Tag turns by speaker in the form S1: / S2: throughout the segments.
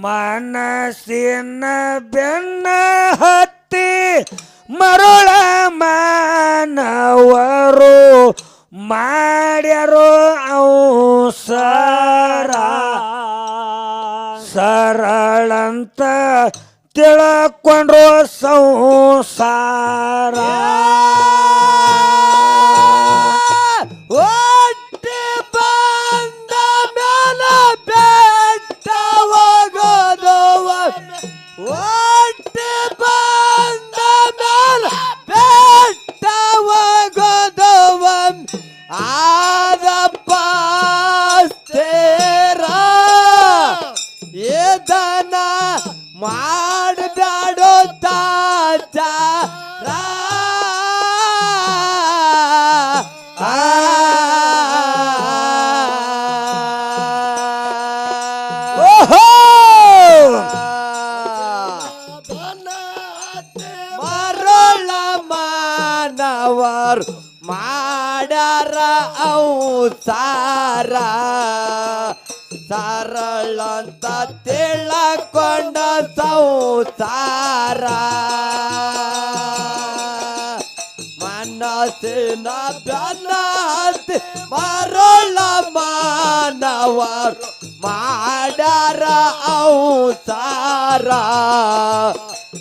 S1: ಮನಸ್ಸಿನ ಬೆನ್ನ ಹತ್ತಿ ಮರುಳ ಮಾನವರು ಮಾಡ್ಯಾರೋ ಅವಸರ ಸರಳಂತ ತಿಳ್ಕೊಂಡ್ರು ಸಂಸಾರ
S2: ಒಟ್ಟಿ ಬಂದ ಮೇಲೆ ಬೆಟ್ಟ ಹೋಗೋದು ಒಟ್ಟಿ ಬಂದ ಮೇಲೆ ಬೆಟ್ಟ ಹೋಗೋದು ಆದಪ್ಪ ಸ್ಥಿರ ಇದನ್ನ ಮಾಡಬೇಡೋ ತಾಚಾರ ಮರಳ ಮಾನವರು ಮಾಡ್ಯಾರ ಅವತಾರ ಸರಳ ಅಂತ ತಿಳ್ಕೊಂಡ ಸಂಸಾರ ಮನಸ್ಸಿನ ಬೆನ್ನತ್ತಿ ಮರಳ ಮಾನವರು ಮಾಡ್ಯಾರ ಅವತಾರ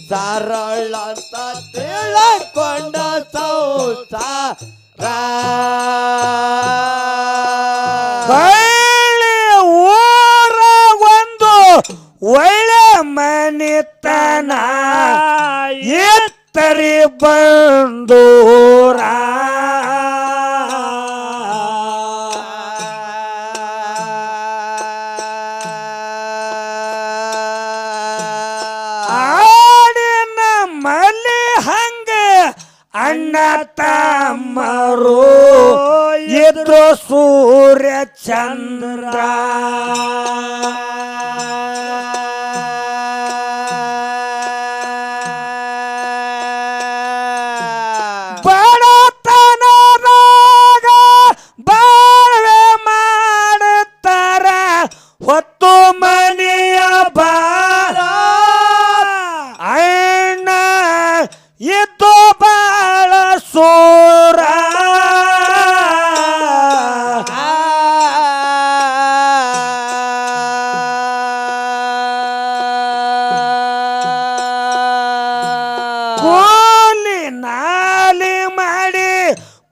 S2: ಸರಳ ಅಂತ ತಿಳ್ಕೊಂಡ ಸಂಸಾರ
S1: ಒಳ್ಳೆ ಮನಿತನ ಎತ್ತರಿ ಬಂದೂರ ಆಡಿನ ಮಲ್ಲಿ ಹಂಗ ಅಣ್ಣ ತಮ್ಮರು ಇದ್ರು ಸೂರ್ಯ ಚಂದ್ರ ಹೊತ್ತು ಮನೆಯ ಬಾರ ಅಣ್ಣ ಇದ್ದು ಬಾಳ ಸೂರ ಕೂಲಿ ನಾಲಿ ಮಾಡಿ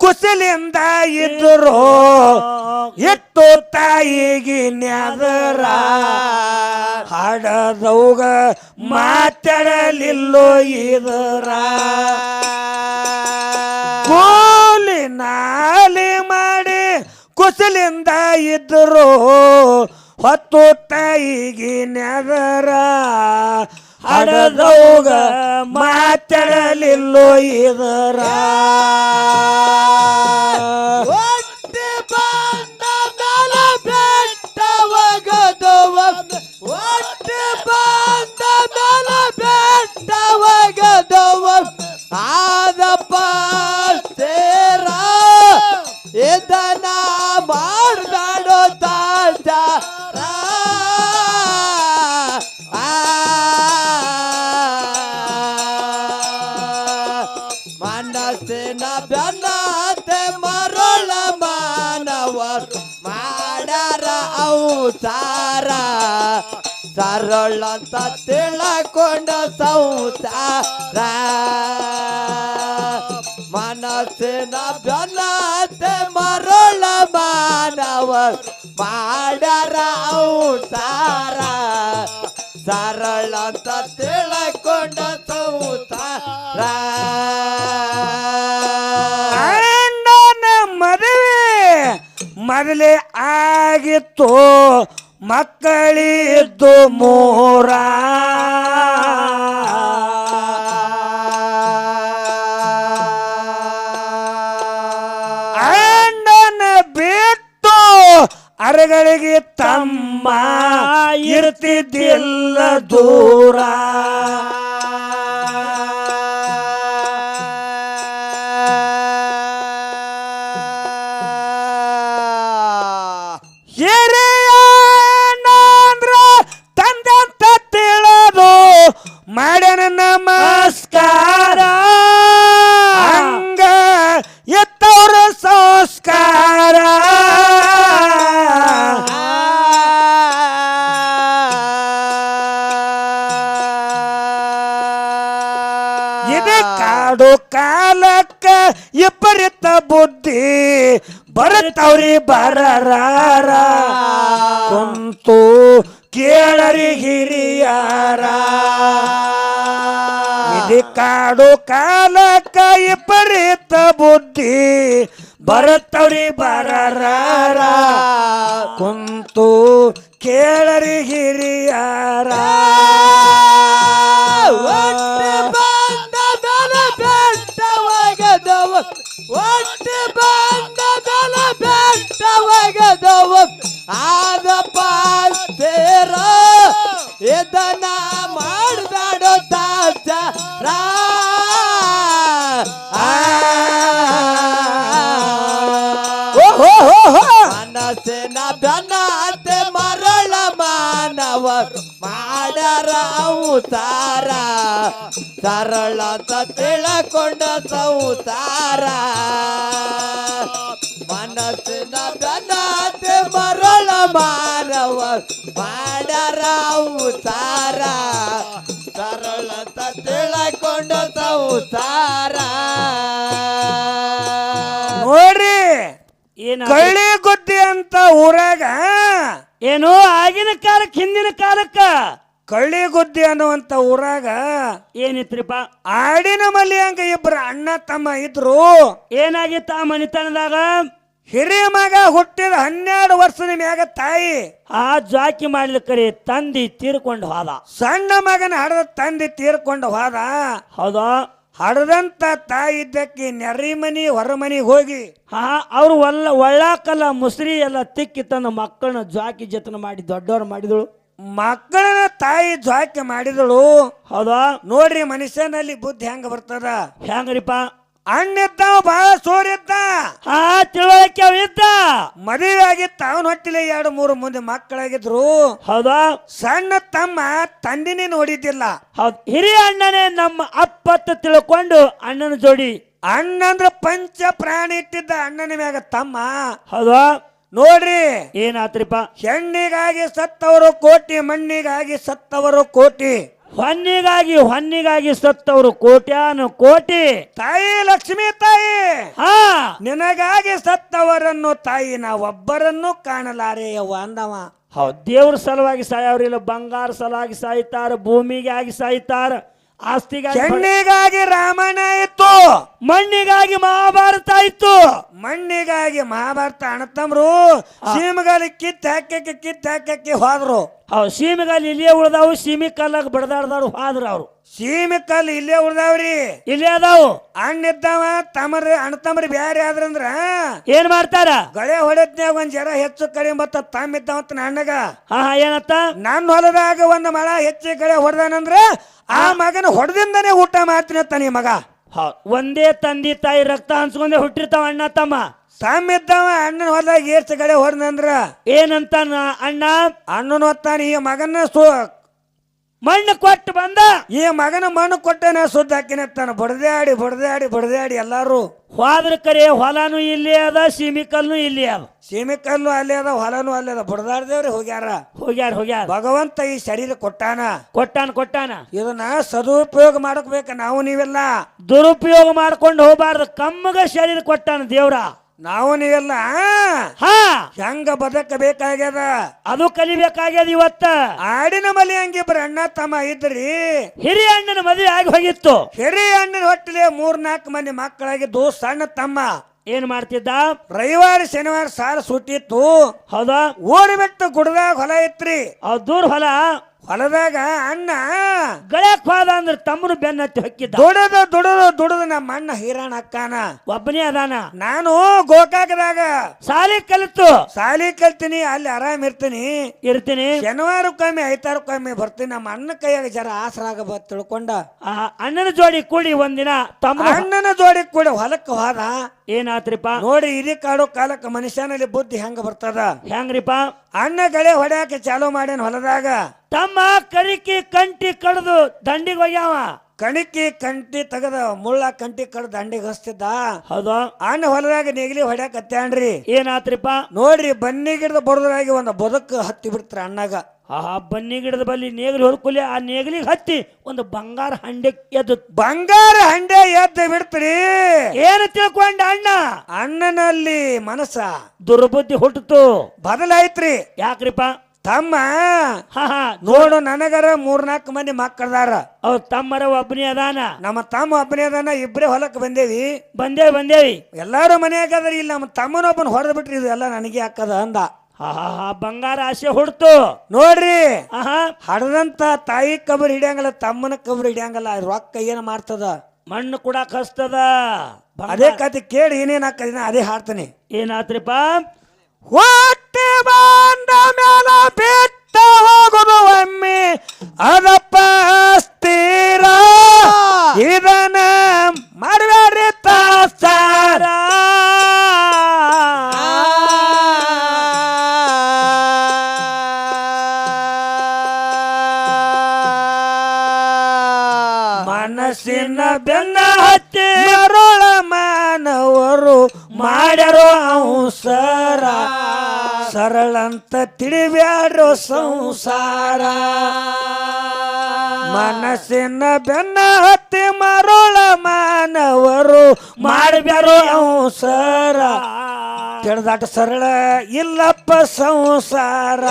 S1: ಕುಸಲಿಂದ ಇದ್ರು ಎತ್ತು ತಾಯಿಗೆ ನ್ಯಾದರ ಹಾಡದೌಗ ಮಾತಾಡಲಿಲ್ಲೋ ಇದರ ಕೂಲಿ ನಾಲಿ ಮಾಡಿ ಕುಸಲಿಂದ ಇದ್ರು ಹೊತ್ತು ತಾಯಿಗೆ ನ್ಯಾದರ ಹಾಡದೌಗ ಮಾತಾಡಲಿಲ್ಲೋ ಇದರ
S2: ಆದಪ್ಪ ಸೇರ ಇದನ್ನ ಮಾಡಬೇಡೋ ತಾಚಾರ ಮನಸ್ಸಿನ ಬೆನ್ನತ್ತೆ ಮರಳ ಮಾನವರು ಮಾಡ್ಯಾರ ಅವತಾರ ಸರಳ ಅಂತ ತಿಳ್ಕೊಂಡ ಸಂಸಾರ ಮನಸ್ಸಿನ ಬೆನ್ನತ್ತೆ ಮರಳ ಮಾನವರು ಮಾಡ್ಯಾರ ಅವತಾರ ಸರಳ ಅಂತ ತಿಳ್ಕೊಂಡ ಸಂಸಾರ
S1: ಅಣ್ಣನ ಮದುವೆ ಮೊದಲೇ ಆಗಿತ್ತು ಮಕ್ಕಳಿದ್ದು ಮೂರ ಅಣ್ಣನ ಬಿಟ್ಟು ಅರಗಳಿಗೆ ತಮ್ಮ ಇರ್ತಿದ್ದಿಲ್ಲ ದೂರ ಹಿರಿಯನಂದ್ರ ತಂದಂತ ಕಾಡು ಕಾಲಕ್ಕ ವಿಪರೀತ ಬುದ್ಧಿ ಬರುತ್ತವ್ರಿ ಬರರಾರ ಕುಂತು ಕೇಳರಿ ಹಿರಿಯಾರ ಇದು ಕಾಡು ಕಾಲಕ್ಕ ವಿಪರೀತ ಬುದ್ಧಿ ಬರುತ್ತವ್ರಿ ಬರರಾರ ಕುಂತು ಕೇಳರಿ ಹಿರಿಯಾರ
S2: ಒಟ್ಟು ಬಂದ ಬೆಲ ಬೆಟ್ಟವಾಗದವ ಒಟ್ಟು ಬಂದ ಬೆಲ ಬೆಟ್ಟವಾಗದವ ಆದ ಪಾಸ್ತೆರ ಇದನ್ನ ಮಾಡಬೇಡ ತಾಚಾರ ಮನಸ್ಸಿನ ಬೆನ್ನತ್ತೆ ಮರಳ ಮಾನವ ಮಾಡರ ಅವತಾರ ಸರಳ ತಿಳಕೊಂಡ ಸಂಸಾರ ಮನಸ್ಸಿನ ಬೆನ್ನತ್ತೆ ಮರಳ ಮಾನವ ಮಾಡರ ಅವತಾರ ಸರಳ ತಿಳಕೊಂಡ ಸಂಸಾರ
S1: ನೋಡ್ರಿ
S3: ಏನ
S1: ಕಳ್ಳಿ ಗುದ್ದಿ ಅಂತ ಊರಾಗ
S3: ಏನು ಆಗಿನ ಕಾಲಕ್ಕೆ ಹಿಂದಿನ ಕಾಲಕ್ಕ
S1: ಕಳ್ಳಿ ಗುದ್ದಿ ಅನ್ನುವಂತ ಊರಾಗ
S3: ಏನಿತ್ರಿಪ್ಪ
S1: ಆಡಿನ ಮಲ್ಲಿ ಹಂಗ ಇಬ್ರು ಅಣ್ಣ ತಮ್ಮ ಇದ್ರು.
S3: ಏನಾಗಿತ್ತ ಆ ಮನಿತನದಾಗ
S1: ಹಿರಿಯ ಮಗ ಹುಟ್ಟಿದ 12 ವರ್ಷದ ಮ್ಯಾಗ ತಾಯಿ
S3: ಆ ಜಾಕಿ ಮಾಡ್ಲಿಕ್ಕರಿ ತಂದಿ ತೀರ್ಕೊಂಡು ಹೋದ.
S1: ಸಣ್ಣ ಮಗನ ಹಡದ ತಂದೆ ತೀರ್ಕೊಂಡು ಹೋದ.
S3: ಹೌದಾ
S1: ಹಡದಂತ ತಾಯಿ ಇದ್ದಕ್ಕೆ ನೆರಿಮನಿ ಹೊರಮನಿಗೆ ಹೋಗಿ
S3: ಅವ್ರು ಒಳ್ಳಾಕಲ್ಲ ಮುಸ್ರಿ ಎಲ್ಲ ತಿಕ್ಕಿ ತನ್ನ ಮಕ್ಕಳನ್ನ ಜಾಕಿ ಜತನ ಮಾಡಿ ದೊಡ್ಡವ್ರು ಮಾಡಿದಳು.
S1: ಮಕ್ಕಳನ್ನ ತಾಯಿ ಜಾಕಿ ಮಾಡಿದಳು.
S3: ಹೌದಾ
S1: ನೋಡ್ರಿ ಮನುಷ್ಯನಲ್ಲಿ ಬುದ್ಧಿ ಹೆಂಗ ಬರ್ತದ.
S3: ಹೆಂಗ್ರಿಪ್ಪ
S1: ಅಣ್ಣಿದ್ದಾವ ಬಹಳ ಸೋರಿದ್ದ.
S3: ತಿಳುವಳಿಕೆ ಅವ ಇದ್ದ.
S1: ಮದುವೆ ಆಗಿತ್ತ ಅವನ ಹೊಟ್ಟಿಲೆ 2-3 ಮಂದಿ ಮಕ್ಕಳಾಗಿದ್ರು.
S3: ಹೌದಾ
S1: ಸಣ್ಣ ತಮ್ಮ ತಂದಿನೇ ನೋಡಿದ್ದಿಲ್ಲ.
S3: ಹೌದು ಹಿರಿಯ ಅಣ್ಣನೇ ನಮ್ಮ ಅಪ್ಪತ್ತು ತಿಳ್ಕೊಂಡು ಅಣ್ಣನ ಜೋಡಿ
S1: ಅಣ್ಣಂದ್ರ ಪಂಚ ಪ್ರಾಣಿ ಇಟ್ಟಿದ್ದ ಅಣ್ಣನ ಮ್ಯಾಗ ತಮ್ಮ.
S3: ಹೌದಾ
S1: ನೋಡ್ರಿ
S3: ಏನಾತ್ರಿಪ್ಪ
S1: ಹೆಣ್ಣಿಗಾಗಿ ಸತ್ತವರು ಕೋಟಿ, ಮಣ್ಣಿಗಾಗಿ ಸತ್ತವರು ಕೋಟಿ.
S3: ಹೊನ್ನಿಗಾಗಿ ಸತ್ತವರು ಕೋಟ್ಯಾನು ಕೋಟಿ.
S1: ತಾಯಿ ಲಕ್ಷ್ಮೀ ತಾಯಿ
S3: ಹಾ
S1: ನಿನಗಾಗಿ ಸತ್ತವರನ್ನು ತಾಯಿ ನಾವೊಬ್ಬರನ್ನು ಕಾಣಲಾರೆ ಯವ್ವ ಅಂದವ.
S3: ಹೌದು ದೇವ್ರ ಸಲುವಾಗಿ ಸಾಯವ್ರಿಲ್ಲ, ಬಂಗಾರ ಸಲುವಾಗಿ ಸಾಯ್ತಾರ, ಭೂಮಿಗೆ ಆಗಿ ಸಾಯ್ತಾರ, ಆಸ್ತಿಗಾಗಿ.
S1: ಹೆಣ್ಣಿಗಾಗಿ ರಾಮಾಯಣ ಇತ್ತು,
S3: ಮಣ್ಣಿಗಾಗಿ ಮಹಾಭಾರತ ಇತ್ತು.
S1: ಮಣ್ಣಿಗಾಗಿ ಮಹಾಭಾರತ ಅಣ್ಣತಮ್ರು ಸೀಮಗಾಲಿ ಕಿತ್ತ ಹಾಕಕ್ಕೆ ಹೋದ್ರು.
S3: ಹೌದು ಸೀಮೆಗಾಲಿ ಇಲ್ಲಿಯೇ ಉಳ್ದಾವು, ಸೀಮೆ ಕಲ್ಲಾಗ ಬಡದಾಡ್ದವ್ರು ಹೋದ್ರ ಅವ್ರು.
S1: ಸೀಮೆ ಕಲ್ಲು ಇಲ್ಲೇ ಉಳ್ದಾವ್ರಿ,
S3: ಇಲ್ಲೇ ಅದಾವು.
S1: ಅಣ್ಣಿದ್ದಾವ ಅಣ್ಣತಮ್ರಿ ಬ್ಯಾರೆ ಆದ್ರಂದ್ರ
S3: ಏನ್ ಮಾಡ್ತಾರ,
S1: ಗಳೆ ಹೊಡೆತ್ನ್ಯಾಗ ಒಂದ್ ಜರ ಹೆಚ್ಚು ಕಡಿಮೆ ಬತ್ತ ತಮ್ಮಿದ್ದಾವಂತ ನನ್ನಗ.
S3: ಏನತ್ತ
S1: ನನ್ನ ಹೊಲದಾಗ ಒಂದ್ ಮಳ ಹೆಚ್ಚು ಗಳೆ ಹೊಡೆದಾನಂದ್ರ ಆ ಮಗನ ಹೊಡೆದಿಂದನೇ ಊಟ ಮಾಡ್ತೀನಿ ಅಂತ ನೀ ಮಗ.
S3: ಒಂದೇ ತಂದೆ ತಾಯಿ ರಕ್ತ ಹಂಚ್ಕೊಂಡೆ ಹುಟ್ಟಿರ್ತಾವ ಅಣ್ಣ ತಮ್ಮ.
S1: ತಮ್ಮಿದ್ದಾವ ಅಣ್ಣನ ಹೊಲದಾಗ ಎಷ್ಟು ಗಳೆ ಹೊಡೆದಂದ್ರ
S3: ಏನಂತ ಅಣ್ಣ
S1: ಅಣ್ಣನ ಹೊತ್ತಾನ ಈ ಮಗನ
S3: ಮಣ್ಣು ಕೊಟ್ಟು ಬಂದ,
S1: ಈ ಮಗನ ಮಣ್ಣು ಕೊಟ್ಟನ ಸುದ್ದ ಹಾಕಿನತ್ತಾನ. ಬಡದಾಡಿ ಎಲ್ಲಾರು
S3: ಹೋದ್ರ ಕರೆ ಹೊಲನು ಇಲ್ಲಿ ಅದ, ಸೀಮಿಕಲ್ನು ಇಲ್ಲಿ ಅದ.
S1: ಸೀಮಿಕಲ್ಲು ಅಲ್ಲೇ ಅದ, ಹೊಲನು ಅಲ್ಲೇ ಅದ. ಬಡದಾಡ್ದೇವ್ರಿ ಹೋಗ್ಯಾರ. ಭಗವಂತ ಈ ಶರೀರ ಕೊಟ್ಟಾನ. ಇದನ್ನ ಸದುಪಯೋಗ ಮಾಡಕ್ಬೇಕ ನಾವು ನೀವೆಲ್ಲ.
S3: ದುರುಪಯೋಗ ಮಾಡ್ಕೊಂಡು ಹೋಗ್ಬಾರ್ದು. ಕಮ್ಮಗ ಶರೀರ ಕೊಟ್ಟಾನ ದೇವ್ರ.
S1: ನಾವು ನೀವೆಲ್ಲ ಹೆಂಗ ಬದುಕಬೇಕಾಗ್ಯದ
S3: ಅದು ಕಲಿಬೇಕಾಗ್ಯದ. ಇವತ್ತ
S1: ಆಡಿನ ಮಲಿ ಹಂಗಿಬ್ರು ಅಣ್ಣ ತಮ್ಮ ಇದ್ರಿ.
S3: ಹಿರಿಯ ಅಣ್ಣನ ಮದುವೆ ಆಗಿ ಹೋಗಿತ್ತು.
S1: ಹಿರಿಯ ಅಣ್ಣನ ಹೊಟ್ಟಿಲೆ 3-4 ಮಂದಿ ಮಕ್ಕಳಾಗಿದ್ದು. ಸಣ್ಣ ತಮ್ಮ
S3: ಏನ್ ಮಾಡ್ತಿದ್ದ,
S1: ರವಿವಾರ ಶನಿವಾರ ಸಾಲ ಸುಟ್ಟಿತ್ತು.
S3: ಹೌದಾ
S1: ಓಡಿ ಬಿಟ್ಟು ಗುಡ್ದಾಗ ಹೊಲ ಇತ್ರಿ.
S3: ದೂರ
S1: ಹೊಲದಾಗ ಅಣ್ಣ
S3: ಗಳಕ್ ಹೋದ ಅಂದ್ರೆ ತಮ್ಮನು ಬೆನ್ನತ್ತಿ ಹೊಕ್ಕಿದ್ದ.
S1: ದುಡದು ನಮ್ಮ ಅಣ್ಣ ಹೀರಾಣ ಅಕ್ಕಾನ
S3: ಒಬ್ಬನೇ ಅದಾನ.
S1: ನಾನು ಗೋಕಾಕದಾಗ
S3: ಸಾಲಿ
S1: ಕಲ್ತೀನಿ, ಅಲ್ಲಿ ಆರಾಮ್ ಇರ್ತೀನಿ. ಶನಿವಾರಕ್ಕೊಮ್ಮೆ ಐತಾರಕ್ಕೊಮ್ಮೆ ಬರ್ತೀನಿ. ನಮ್ಮ ಅಣ್ಣ ಕೈಯಾಗ ಜರ ಆಸರಾಗ ತಿಳ್ಕೊಂಡ
S3: ಅಣ್ಣನ ಜೋಡಿ ಕೂಡಿ ಒಂದಿನ
S1: ಅಣ್ಣನ ಜೋಡಿ ಕೂಡಿ ಹೊಲಕ್ಕೆ ಹೋದ.
S3: ಏನಾತ್ರಿಪ್ಪ
S1: ನೋಡಿ ಇಡೀ ಕಾಡು ಕಾಲಕ್ಕೆ ಮನುಷ್ಯನಲ್ಲಿ ಬುದ್ಧಿ ಹೆಂಗ ಬರ್ತದ.
S3: ಹೆಂಗ್ರಿಪ್ಪ
S1: ಅಣ್ಣ ಗಳೆ ಹೊಡ್ಯಾಕ ಚಾಲೂ ಮಾಡ್ಯಾನ ಹೊಲದಾಗ.
S3: ತಮ್ಮ ಕರಿಕಿ ಕಂಟಿ ಕಡ್ದು ದಂಡಿಗೆ ಹೋಗ್ಯಾವ.
S1: ಕಣಿಕಿ ಕಂಟಿ ತೆಗದ ಮುಳ್ಳ ಕಂಟಿ ಕಡ್ದ ದಂಡಿಗೆ ಹಚ್ತಿದ್ದ.
S3: ಹೌದು.
S1: ಅಣ್ಣ ಹೊಲದಾಗ ನೇಗಿಲಿ ಹೊಡ್ಯಾಕತ್ಯಾನ್ರಿ.
S3: ಏನಾತ್ರಿಪ್ಪ?
S1: ನೋಡ್ರಿ ಬನ್ನಿ ಗಿಡದ ಬಡದ್ರಾಗಿ ಒಂದು ಬದುಕು ಹತ್ತಿ ಬಿಡ್ತಾರ ಅಣ್ಣಾಗ.
S3: ಬನ್ನಿ ಗಿಡದ ಬಲ್ಲಿ ನೇಗಿಲಿ ಹೊರ್ಕೊಲಿ, ಆ ನೇಗಿಲಿಗೆ ಹತ್ತಿ ಒಂದು ಬಂಗಾರ ಹಂಡೆ ಎದ್ದು
S1: ಬಂಗಾರ ಹಂಡೆ ಎದ್ದು ಬಿಡ್ತೀರಿ.
S3: ಏನು ತಿಳ್ಕೊಂಡ ಅಣ್ಣ?
S1: ಅಣ್ಣನಲ್ಲಿ ಮನಸ್ಸ
S3: ದುರ್ಬುದ್ಧಿ ಹುಟ್ಟಿತು,
S1: ಬದಲಾಯ್ತ್ರಿ.
S3: ಯಾಕ್ರಿಪ್ಪ?
S1: ತಮ್ಮ
S3: ಹಾ
S1: ನೋಡು ನನಗರ 3-4 ಮಂದಿ ಮಕ್ಕಳದಾರ.
S3: ಅವ್ರ ತಮ್ಮರ ಒಬ್ಬನೇ ಅದಾನ.
S1: ನಮ್ಮ ತಮ್ಮ ಒಬ್ಬನೇ ಅದಾನ. ಇಬ್ಬರೇ ಹೊಲಕ್ಕೆ ಬಂದೇವಿ.
S3: ಬಂದೇವಿ
S1: ಎಲ್ಲಾರು ಮನೆಯಾಗ ಅದ್ರಿ. ಇಲ್ಲಿ ನಮ್ಮ ತಮ್ಮನೊಬ್ಬನ ಹೊಡೆದ್ ಬಿಟ್ರಿ. ಇದು ಎಲ್ಲ ನನಗೆ ಹಾಕದ ಅಂದ.
S3: ಬಂಗಾರ ಆಸೆ ಹುಡ್ತು
S1: ನೋಡ್ರಿ. ಹಡದಂತ ತಾಯಿ ಕಬರ್ ಹಿಡಿಯಂಗಲ್ಲ, ತಮ್ಮನ ಕಬರ್ ಹಿಡಿಯಂಗಲ್ಲ. ರೊಕ್ಕ ಏನ್ ಮಾಡ್ತದ?
S3: ಮಣ್ಣು ಕೂಡ ಕಸ್ತದ.
S1: ಅದೇ ಕತೆ ಕೇಳಿ ಏನೇನ್ ಹಾಕದಿನ ಅದೇ ಹಾಡ್ತಾನೆ.
S3: ಏನಾತ್ರಿಪ್ಪ?
S1: ಹೊಟ್ಟೆ ಬಂದ ಮೇಲ ಬಿಟ್ಟ ಹೋಗುದು ಒಮ್ಮೆ ಅದಪ್ಪ ಸ್ಥಿರ. ಇದನ್ನ ಮಾಡಬೇಡ್ರಿ ತಾಸಾರ. ಮನಸ್ಸಿನ ಬೆನ್ನ ಹತ್ತಿ ಮರುಳ ಮಾನವರು ಮಾಡ್ಯಾರೋ ಅವಸರ. ಸರಳಂತ ತಿಳಿಬ್ಯಾಡ್ರೋ ಸಂಸಾರ. ಮನಸ್ಸಿನ ಬೆನ್ನ ಹತ್ತಿ ಮರುಳ ಮಾನವರು ಮಾಡ್ಬ್ಯಾರೋ ಅವಸರ. ತಿಳಿದಾಟ ಸರಳ ಇಲ್ಲಪ್ಪ ಸಂಸಾರ.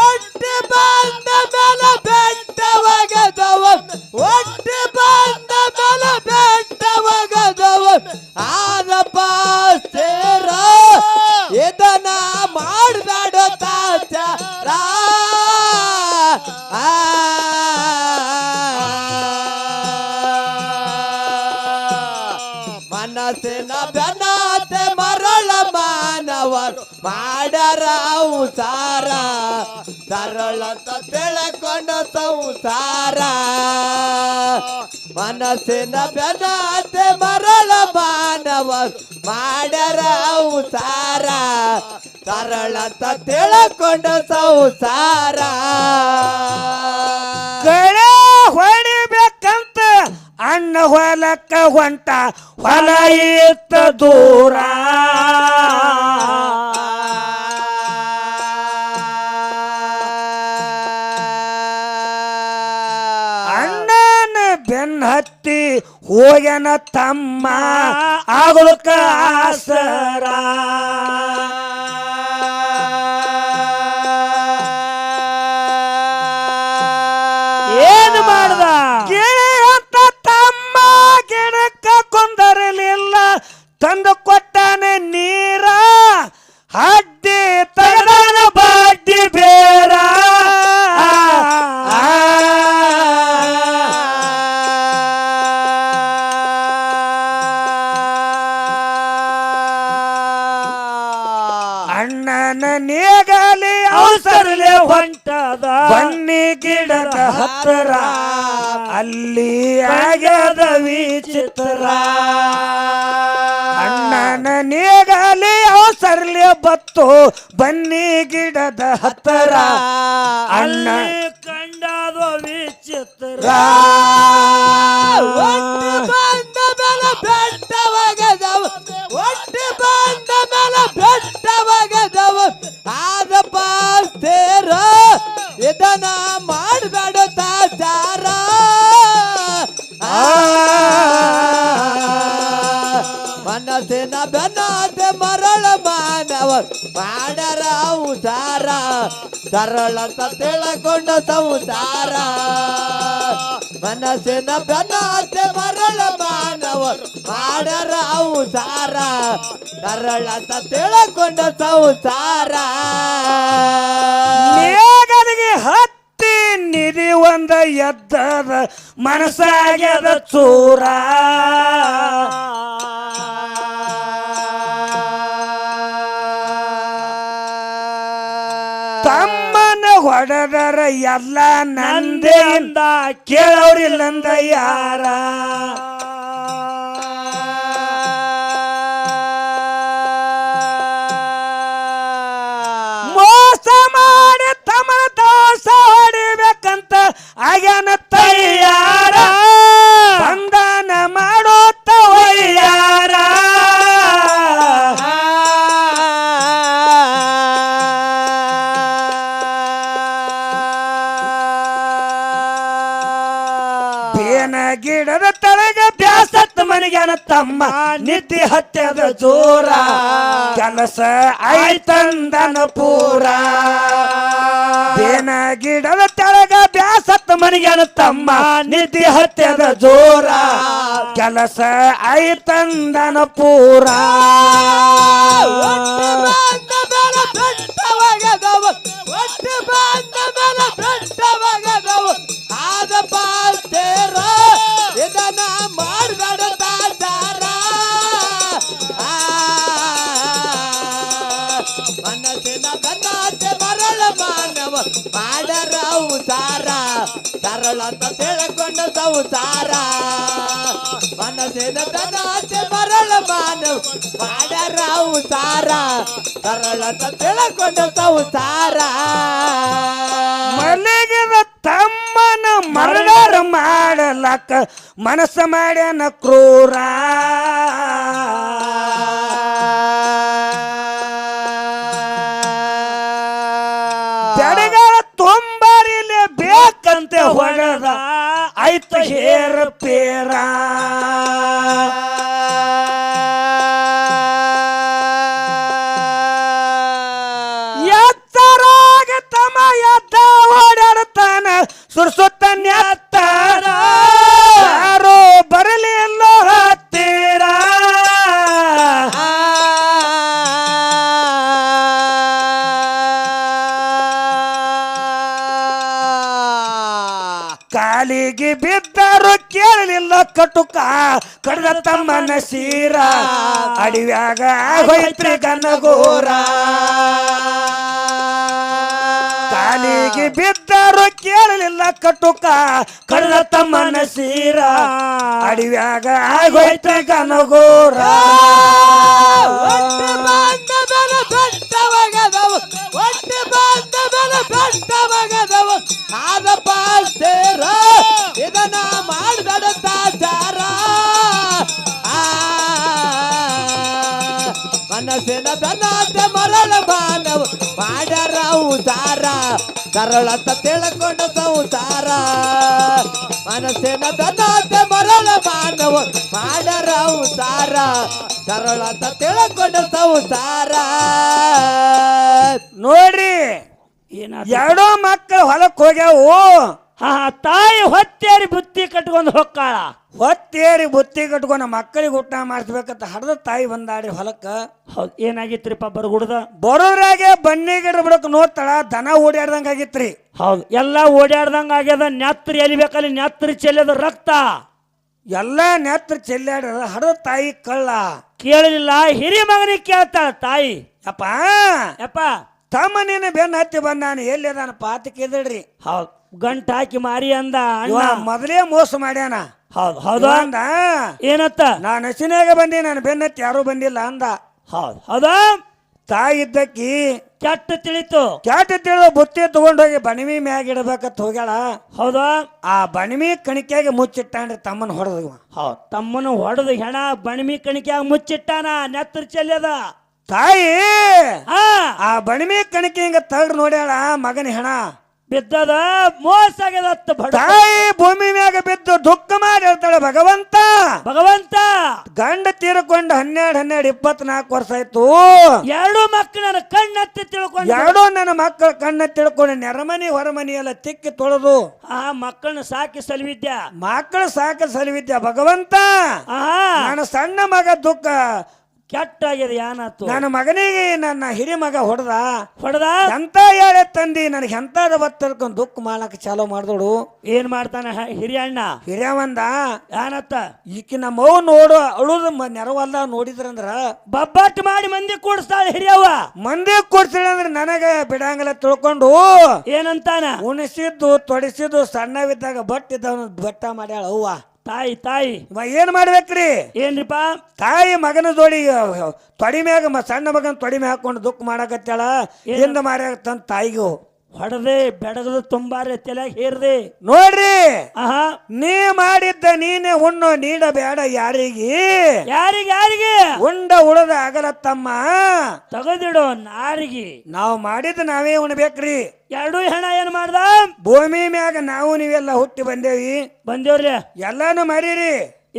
S2: ಒಟ್ಟು ಬಂದ ಮೇಲ ಬೆಟ್ಟವಾಗದವ, ಒಟ್ಟು ಬಂದ ಮೇಲ ಬೆಟ್ಟವಾಗದವ. ಆದಪ್ಪ ಸೇರ ಇದನ್ನ ಮಾಡಬೇಡ ತಾಚಾರ. ಮನಸ್ಸಿನ ಬೆನ್ನತೆ ಮರಳ ಮಾನವರು ಮಾಡರ ಉಸಾರ. ಸರಳತ ತಿಳ್ಕೊಂಡ ಸಂಸಾರ. ಮನಸ್ಸಿನ ಬೆನ್ನತೆ ಮರಳ ಮಾನವರು ಮಾಡರ ಉಸಾರ. ಸರಳತ ತಿಳ್ಕೊಂಡ ಸಂಸಾರ.
S1: ಕಳೆ ಹೊಡಿಬೇಕಂತ ಅಣ್ಣ ಹೊಲಕ್ಕ ಹೊಂಟ, ಹೊಲ ಇತ್ತ ದೂರ. ಅಣ್ಣನ ಬೆನ್ನ ಹತ್ತಿ ಹೋಗ್ಯನ ತಮ್ಮ ಆಗುಳಕ ಆಸರ.
S3: ಏನು ಮಾಡ್ದ?
S1: ಗಿಳಿಯಂತ ತಮ್ಮ ಗಿಡಕ್ಕ ಕೊಂದರಲಿಲ್ಲ, ತಂದು ಕೊಟ್ಟಾನೆ ನೀರ. ಹಡ್ಡಿ ತಗದಾನ ಬಾಡ್ಡಿ ಬೇರ. ಅಣ್ಣನ ನೇಗಲಿ ಅವಸರಲೆ ಹೊಂಟದ ಬನ್ನಿ ಗಿಡದ ಹತ್ತಿರ. ಅಲ್ಲಿ ಆಗ್ಯದ ವಿಚಿತ್ರ. ಅಣ್ಣನ ನೇಗಲಿ ಅವಸರಲೆ ಬತ್ತು ಬನ್ನಿ ಗಿಡದ ಹತ್ತಿರ. ಅಣ್ಣ
S3: ಕಂಡದ ವಿಚಿತ್ರ.
S2: ಒಟ್ಟು ಬಂದ ಮೇಲ ಬೆಟ್ಟವಾಗದವ, ಒಟ್ಟು ಬಂದ ಮೇಲ ಬೆಟ್ಟವಾಗದವ. ಆದಪ್ಪ ಸೇರ ಇದನ್ನ ಮಾಡಬೇಡ ತಾಚಾರ. ಮನಸ್ಸಿನ ಬೆನ್ನತೆ ಮರಳ ಮಾನವ ಮಾಡರ ಉಸಾರ. ಸರಳತ ತಿಳ್ಕೊಂಡ ಸಂಸಾರ. ಮನಸ್ಸಿನ ಬೆನ್ನತೆ ಮರಳ ಮಾನವ ಮಾಡರ ಉಸಾರ. ಸರಳತ ತಿಳ್ಕೊಂಡ ಸಂಸಾರ.
S1: ನೇಗಲಿಗೆ ಹತ್ತಿ ನಿಧಿ ಒಂದ ಎದ್ದದ ಮನಸ್ಸಾಗ್ಯದ ಚೂರ. ತಮ್ಮನ ಹೊಡೆದರ ಎಲ್ಲ ನಂದೆಯಿಂದ ಕೇಳೋರಿಲ್ಲಂದ ಯಾರ. ಮೋಸ ಮಾಡಿ ತಮ್ಮ ದೋಷ ಹೊಡಿಬೇಕಂತ ಆಗ್ಯಾನ ತಾಯಿ ಬೇನ ಗಿಡದ ತಳಗ ಬ್ಯಾಸತ್ ಮನಿಗೆನ ತಮ್ಮ ನಿದ್ದೆ ಹತ್ಯದ ಜೋರ ಕೆಲಸ ಆಯ್ತಂದನ ಪೂರ ಬೇನ ಗಿಡದ ತಳಗ ಬ್ಯಾಸತ್ ಮನಿಗೆನ ತಮ್ಮ ನಿದ್ದೆ ಹತ್ಯದ ಜೋರ ಕೆಲಸ ಆಯ್ತಂದನ ಪೂರ
S2: ಒಟ್ಟು ಬಂದ ಮೇಲೆ ಬೆಟ್ಟವಾಗದವು ಒಟ್ಟು ಬಂದ ಮೇಲೆ ಬೆಟ್ಟವಾಗದವು ಆದ ಪಾಲ್ತೇರ ಇದನ್ನ ಮಾಡಬೇಡ ತಾಚಾರ ಮನಸ್ಸಿನ ಬೆನ್ನಾಚೆ ಮರಳ ಮಾನವ ಮಾಡರ ಉಸಾರ ಸರಳ ಅಂತ ತಿಳ್ಕೊಂಡ ಸಂಸಾರ ಮನಸ್ಸಿನ ಬೆನ್ನಾಚೆ ಮರಳ ಮಾನವ ಮಾಡರ ಉಸಾರ ಸರಳ ಅಂತ ತಿಳ್ಕೊಂಡ ಸಂಸಾರ
S1: ಮಲಗಿದ ತಮ್ಮನ ಮರಳರ ಮಾಡಲಕ್ಕ ಮನಸ್ಸ ಮಾಡ್ಯಾನ ಕ್ರೂರ ಬೆಡಗಳ ತುಂಬರಿಲೆ ಬೇಕಂತೆ ಹೊಡೆದ ಆಯ್ತು ಹೇರ ಪೇರ ಎತ್ತರಾಗ ತಮ ಎದ್ದ ಓಡಾಡ್ತಾನ ಸುರ್ಸುತ್ತ ನೆತ್ತಾರ ಯಾರೋ ಬರಲಿ ಎಲ್ಲೋ ಹತ್ತೀರ ಕಾಲಿಗೆ ಬಿದ್ದರು ಕೇಳಲಿಲ್ಲ ಕಟುಕ ಕಡ್ದ ತಮ್ಮನ ಸೀರ ಅಡಿವ್ಯಾಗ ಹೋಯ್ತ್ರಿ ಗನಗೋರ ಕಾಲಿಗೆ ಬಿದ್ದರು ಕೇಳಲಿಲ್ಲ ಕಟುಕ ಕಡ್ದ ತಮ್ಮನ ಸೀರ ಅಡಿವ್ಯಾಗ ಹೋಯ್ತ್ರಿ ಗನಗೋರ
S2: ಒಟ್ಟು ಬಂದ ಮೇಲೆ ಬೆಟ್ಟವಾಗದವು ಒಟ್ಟು ಬಂದ ಮೇಲೆ ಬೆಟ್ಟವಾಗದವು ಆದ ಪಾಲ್ತೇರ ಇದನ್ನ ಮಾಡಬೇಡ ತಾಚಾರ ಮನಸ್ಸಿನ ಬೆನ್ನಾಚೆ ಮರಳ ಮಾನವ ಮಾಡರ ಉಸಾರ ಸರಳ ಅಂತ ತಿಳ್ಕೊಂಡ ಸಂಸಾರ ಮನಸ್ಸಿನ ಬೆನ್ನಾಚೆ ಮರಳ ಮಾನವ ಮಾಡರ ಉಸಾರ ಸರಳ ಅಂತ ತಿಳ್ಕೊಂಡ ಸಂಸಾರ
S1: ನೋಡ್ರಿ
S3: ಏನಾದ
S1: ಎರಡೋ ಮಕ್ಕಳು ಹೊಲಕ್ ಹೋಗ್ಯಾವು
S3: ಹಾ ತಾಯಿ ಹೊತ್ತೇರಿ ಬುತ್ತಿ ಕಟ್ಕೊಂಡು ಹೊಕ್ಕಾಳ
S1: ಹೊತ್ತೇರಿ ಬುತ್ತಿ ಕಟ್ಕೊಂಡು ಮಕ್ಕಳಿಗೆ ಊಟ ಮಾಡಿಸ್ಬೇಕಂತ ಹಡ್ದ ತಾಯಿ ಬಂದಾಡ್ರಿ ಹೊಲಕ್ಕ
S3: ಹೌದು ಏನಾಗಿತ್ರಿಪ್ಪ ಬರಗುಡ್ದ
S1: ಬರೋದ್ರಾಗೆ ಬನ್ನಿ ಗಿಡ ಬಿಡಕ್ ನೋಡ್ತಾಳ ದನ ಓಡಾಡ್ದಂಗ ಆಗಿತ್ರಿ
S3: ಹೌದು ಎಲ್ಲಾ ಓಡಾಡ್ದಂಗ ಆಗ್ಯದ ನೆತ್ರಿ ಎಲಿಬೇಕಲ್ಲಿ ನೆತ್ರಿ ಚೆಲ್ಲದ ರಕ್ತ
S1: ಎಲ್ಲಾ ನೆತ್ರ ಚೆಲ್ಲಾಡ್ರದ ಹಡ್ದ ತಾಯಿ ಕಳ್ಳ
S3: ಕೇಳಲಿಲ್ಲ ಹಿರಿಯ ಮಗನಿಗೆ ಕೇಳ್ತಾಳ ತಾಯಿ
S1: ಯಪ್ಪ
S3: ಯಪ್ಪ
S1: ತಮ್ಮ ನೀನು ಬೆನ್ನ ಹತ್ತಿ ಬಂದಾನ ಎಲ್ಲಿ ಅದಾನ ಪಾತಿ ಕೇಳಿದ್ರಿ
S3: ಹೌದು ಗಂಟ ಹಾಕಿ ಮಾರಿ ಅಂದ
S1: ಇವ
S3: ಅಣ್ಣ
S1: ಮೊದಲೇ ಮೋಸ ಮಾಡ್ಯಾನ
S3: ಹೌದು ಹೌದು
S1: ಅಂದ
S3: ಏನತ್ತ
S1: ನಾನು ಹಸಿನಾಗ ಬಂದಿ ನಾನು ಬೆನ್ನ ಹತ್ತಿ ಯಾರು ಬಂದಿಲ್ಲ ಅಂದ
S3: ಹೌದು ಹೌದಾ
S1: ತಾಯಿ ಇದ್ದಕ್ಕಿ
S3: ಕೆಟ್ಟ ತಿಳಿತು
S1: ಕ್ಯಾಟ ತಿಳಿದು ಬುತ್ತಿ ತಗೊಂಡೋಗಿ ಬಣಿಮಿ ಮ್ಯಾಗ ಇಡಬೇಕತ್ ಹೋಗ್ಯಾಳ
S3: ಹೌದಾ
S1: ಆ ಬಣಿಮಿ ಕಣಿಕೆಗೆ ಮುಚ್ಚಿಟ್ಟಾನ್ರಿ ತಮ್ಮನ ಹೊಡೆದ
S3: ಹೌದು ತಮ್ಮನ ಹೊಡೆದು ಹೆಣ ಬಣಿಮಿ ಕಣಿಕೆ ಮುಚ್ಚಿಟ್ಟಾನ ನೆತ್ರಿ ಚೆಲ್ಲದ
S1: ತಾಯಿ
S3: ಹಾ
S1: ಆ ಬಣಿಮಿ ಕಣಿಕೆ ಹಿಂಗ ತಗ್ದು ನೋಡ್ಯಾಳ ಮಗನ ಹೆಣ
S3: ಬಿದ್ದದ ಮೋಸ ಆಗ್ಯದತ್ತ ಬಡ
S1: ತಾಯಿ ಭೂಮಿ ಮ್ಯಾಗ ಬಿದ್ದು ದುಃಖ ಮಾಡಿ ಹೇಳ್ತಾಳೆ ಭಗವಂತ
S3: ಭಗವಂತ
S1: ಗಂಡ ತೀರ್ಕೊಂಡು 12 24 ವರ್ಷ ಆಯ್ತು
S3: ಎರಡು ಮಕ್ಕಳನ್ನ ಕಣ್ಣೆತ್ತಿ ತಿಳ್ಕೊಂಡು
S1: ಎರಡೂ ನನ್ನ ಮಕ್ಕಳ ಕಣ್ಣ ತಿಳ್ಕೊಂಡು ನೆರಮನಿ ಹೊರಮನಿ ಎಲ್ಲ ತಿಕ್ಕಿ ತೊಳೆದು
S3: ಆ ಮಕ್ಕಳನ್ನ ಸಾಕಿ ಸಲ್ವಿದ್ಯ
S1: ಮಕ್ಕಳು ಸಾಕ ಸಲಿವಿದ್ಯ ಭಗವಂತ
S3: ಆಹಾ
S1: ನನ್ನ ಸಣ್ಣ ಮಗ ದುಃಖ
S3: ಕೆಟ್ಟಾಗ್ಯದ ಏನಾತು
S1: ನನ್ನ ಮಗನಿಗೆ ನನ್ನ ಹಿರಿ ಮಗ
S3: ಹೊಡೆದ
S1: ಎಂತ ಹೇಳೆ ತಂದಿ ನನಗೆ ಎಂತಾದ ಬತ್ತರ್ಕೊಂಡು ದುಃಖ ಮಾಡಕ್ ಚಾಲೋ ಮಾಡ್ದೋಡು
S3: ಏನ್ ಮಾಡ್ತಾನ ಹಿರಿಯ ಅಣ್ಣ
S1: ಹಿರಿಯವಂದ
S3: ಏನತ್ತ
S1: ಈಕಿ ನಮ್ಮ ಅವ್ ನೋಡು ಅಳುದ ನೆರವಲ್ಲ ನೋಡಿದ್ರಂದ್ರ
S3: ಬಬ್ಬಟ್ ಮಾಡಿ ಮಂದಿ ಕೂಡಿಸ್ತಾಳ ಹಿರಿಯವ್ವ
S1: ಮಂದಿ ಕೊಡ್ಸಿಳಂದ್ರ ನನಗ ಬಿಡಂಗಿಲ್ಲ ತಿಳ್ಕೊಂಡು
S3: ಏನಂತಾನ
S1: ಉಣಿಸಿದ್ದು ತೊಡಿಸಿದ್ದು ಸಣ್ಣವಿದ್ದಾಗ ಬಟ್ಟಿದ್ದವನು ಬೆಟ್ಟ ಮಾಡ್ಯಾಳ ಅವ್ವ
S3: ತಾಯಿ ತಾಯಿ
S1: ಏನ್ ಮಾಡ್ಬೇಕ್ರಿ
S3: ಏನ್ರಿಪ್ಪ
S1: ತಾಯಿ ಮಗನ ಜೋಡಿ ತೊಡಿ ಮ್ಯಾಗ ಸಣ್ಣ ಮಗನ ತೊಡಿ ಮ್ಯಾಗ ಹಾಕೊಂಡು ದುಃಖ ಮಾಡಕತ್ತಾಳ ಹಿಂದ ಮಾರ್ಯಾಗ ತಂದ ತಾಯಿಗೂ
S3: ಹೊಡೆದೆ ಬೆಡಗದು ತುಂಬಾರೆ ತಲೆಗೆ ಹೇರ್ದೆ
S1: ನೋಡ್ರಿ
S3: ಆಹಾ
S1: ನೀ ಮಾಡಿದ್ದ ನೀನೆ ಉಣ್ಣೋ ನೀಡಬೇಡ ಯಾರಿಗೆ
S3: ಯಾರಿಗೆ
S1: ಉಂಡ ಉಳದ ಆಗಲ ತಮ್ಮ
S3: ತಗದಿಡೋ ನಾರಿಗೆ
S1: ನಾವು ಮಾಡಿದ ನಾವೇ ಉಣ್ಬೇಕ್ರಿ
S3: ಎರಡು ಹೆಣ ಏನ್ ಮಾಡ್ದ
S1: ಭೂಮಿ ಮ್ಯಾಗ ನಾವು ನೀವೆಲ್ಲ ಹುಟ್ಟಿ ಬಂದೇವಿ
S3: ಬಂದೇವ್ರಿ
S1: ಎಲ್ಲಾನು ಮರೀರಿ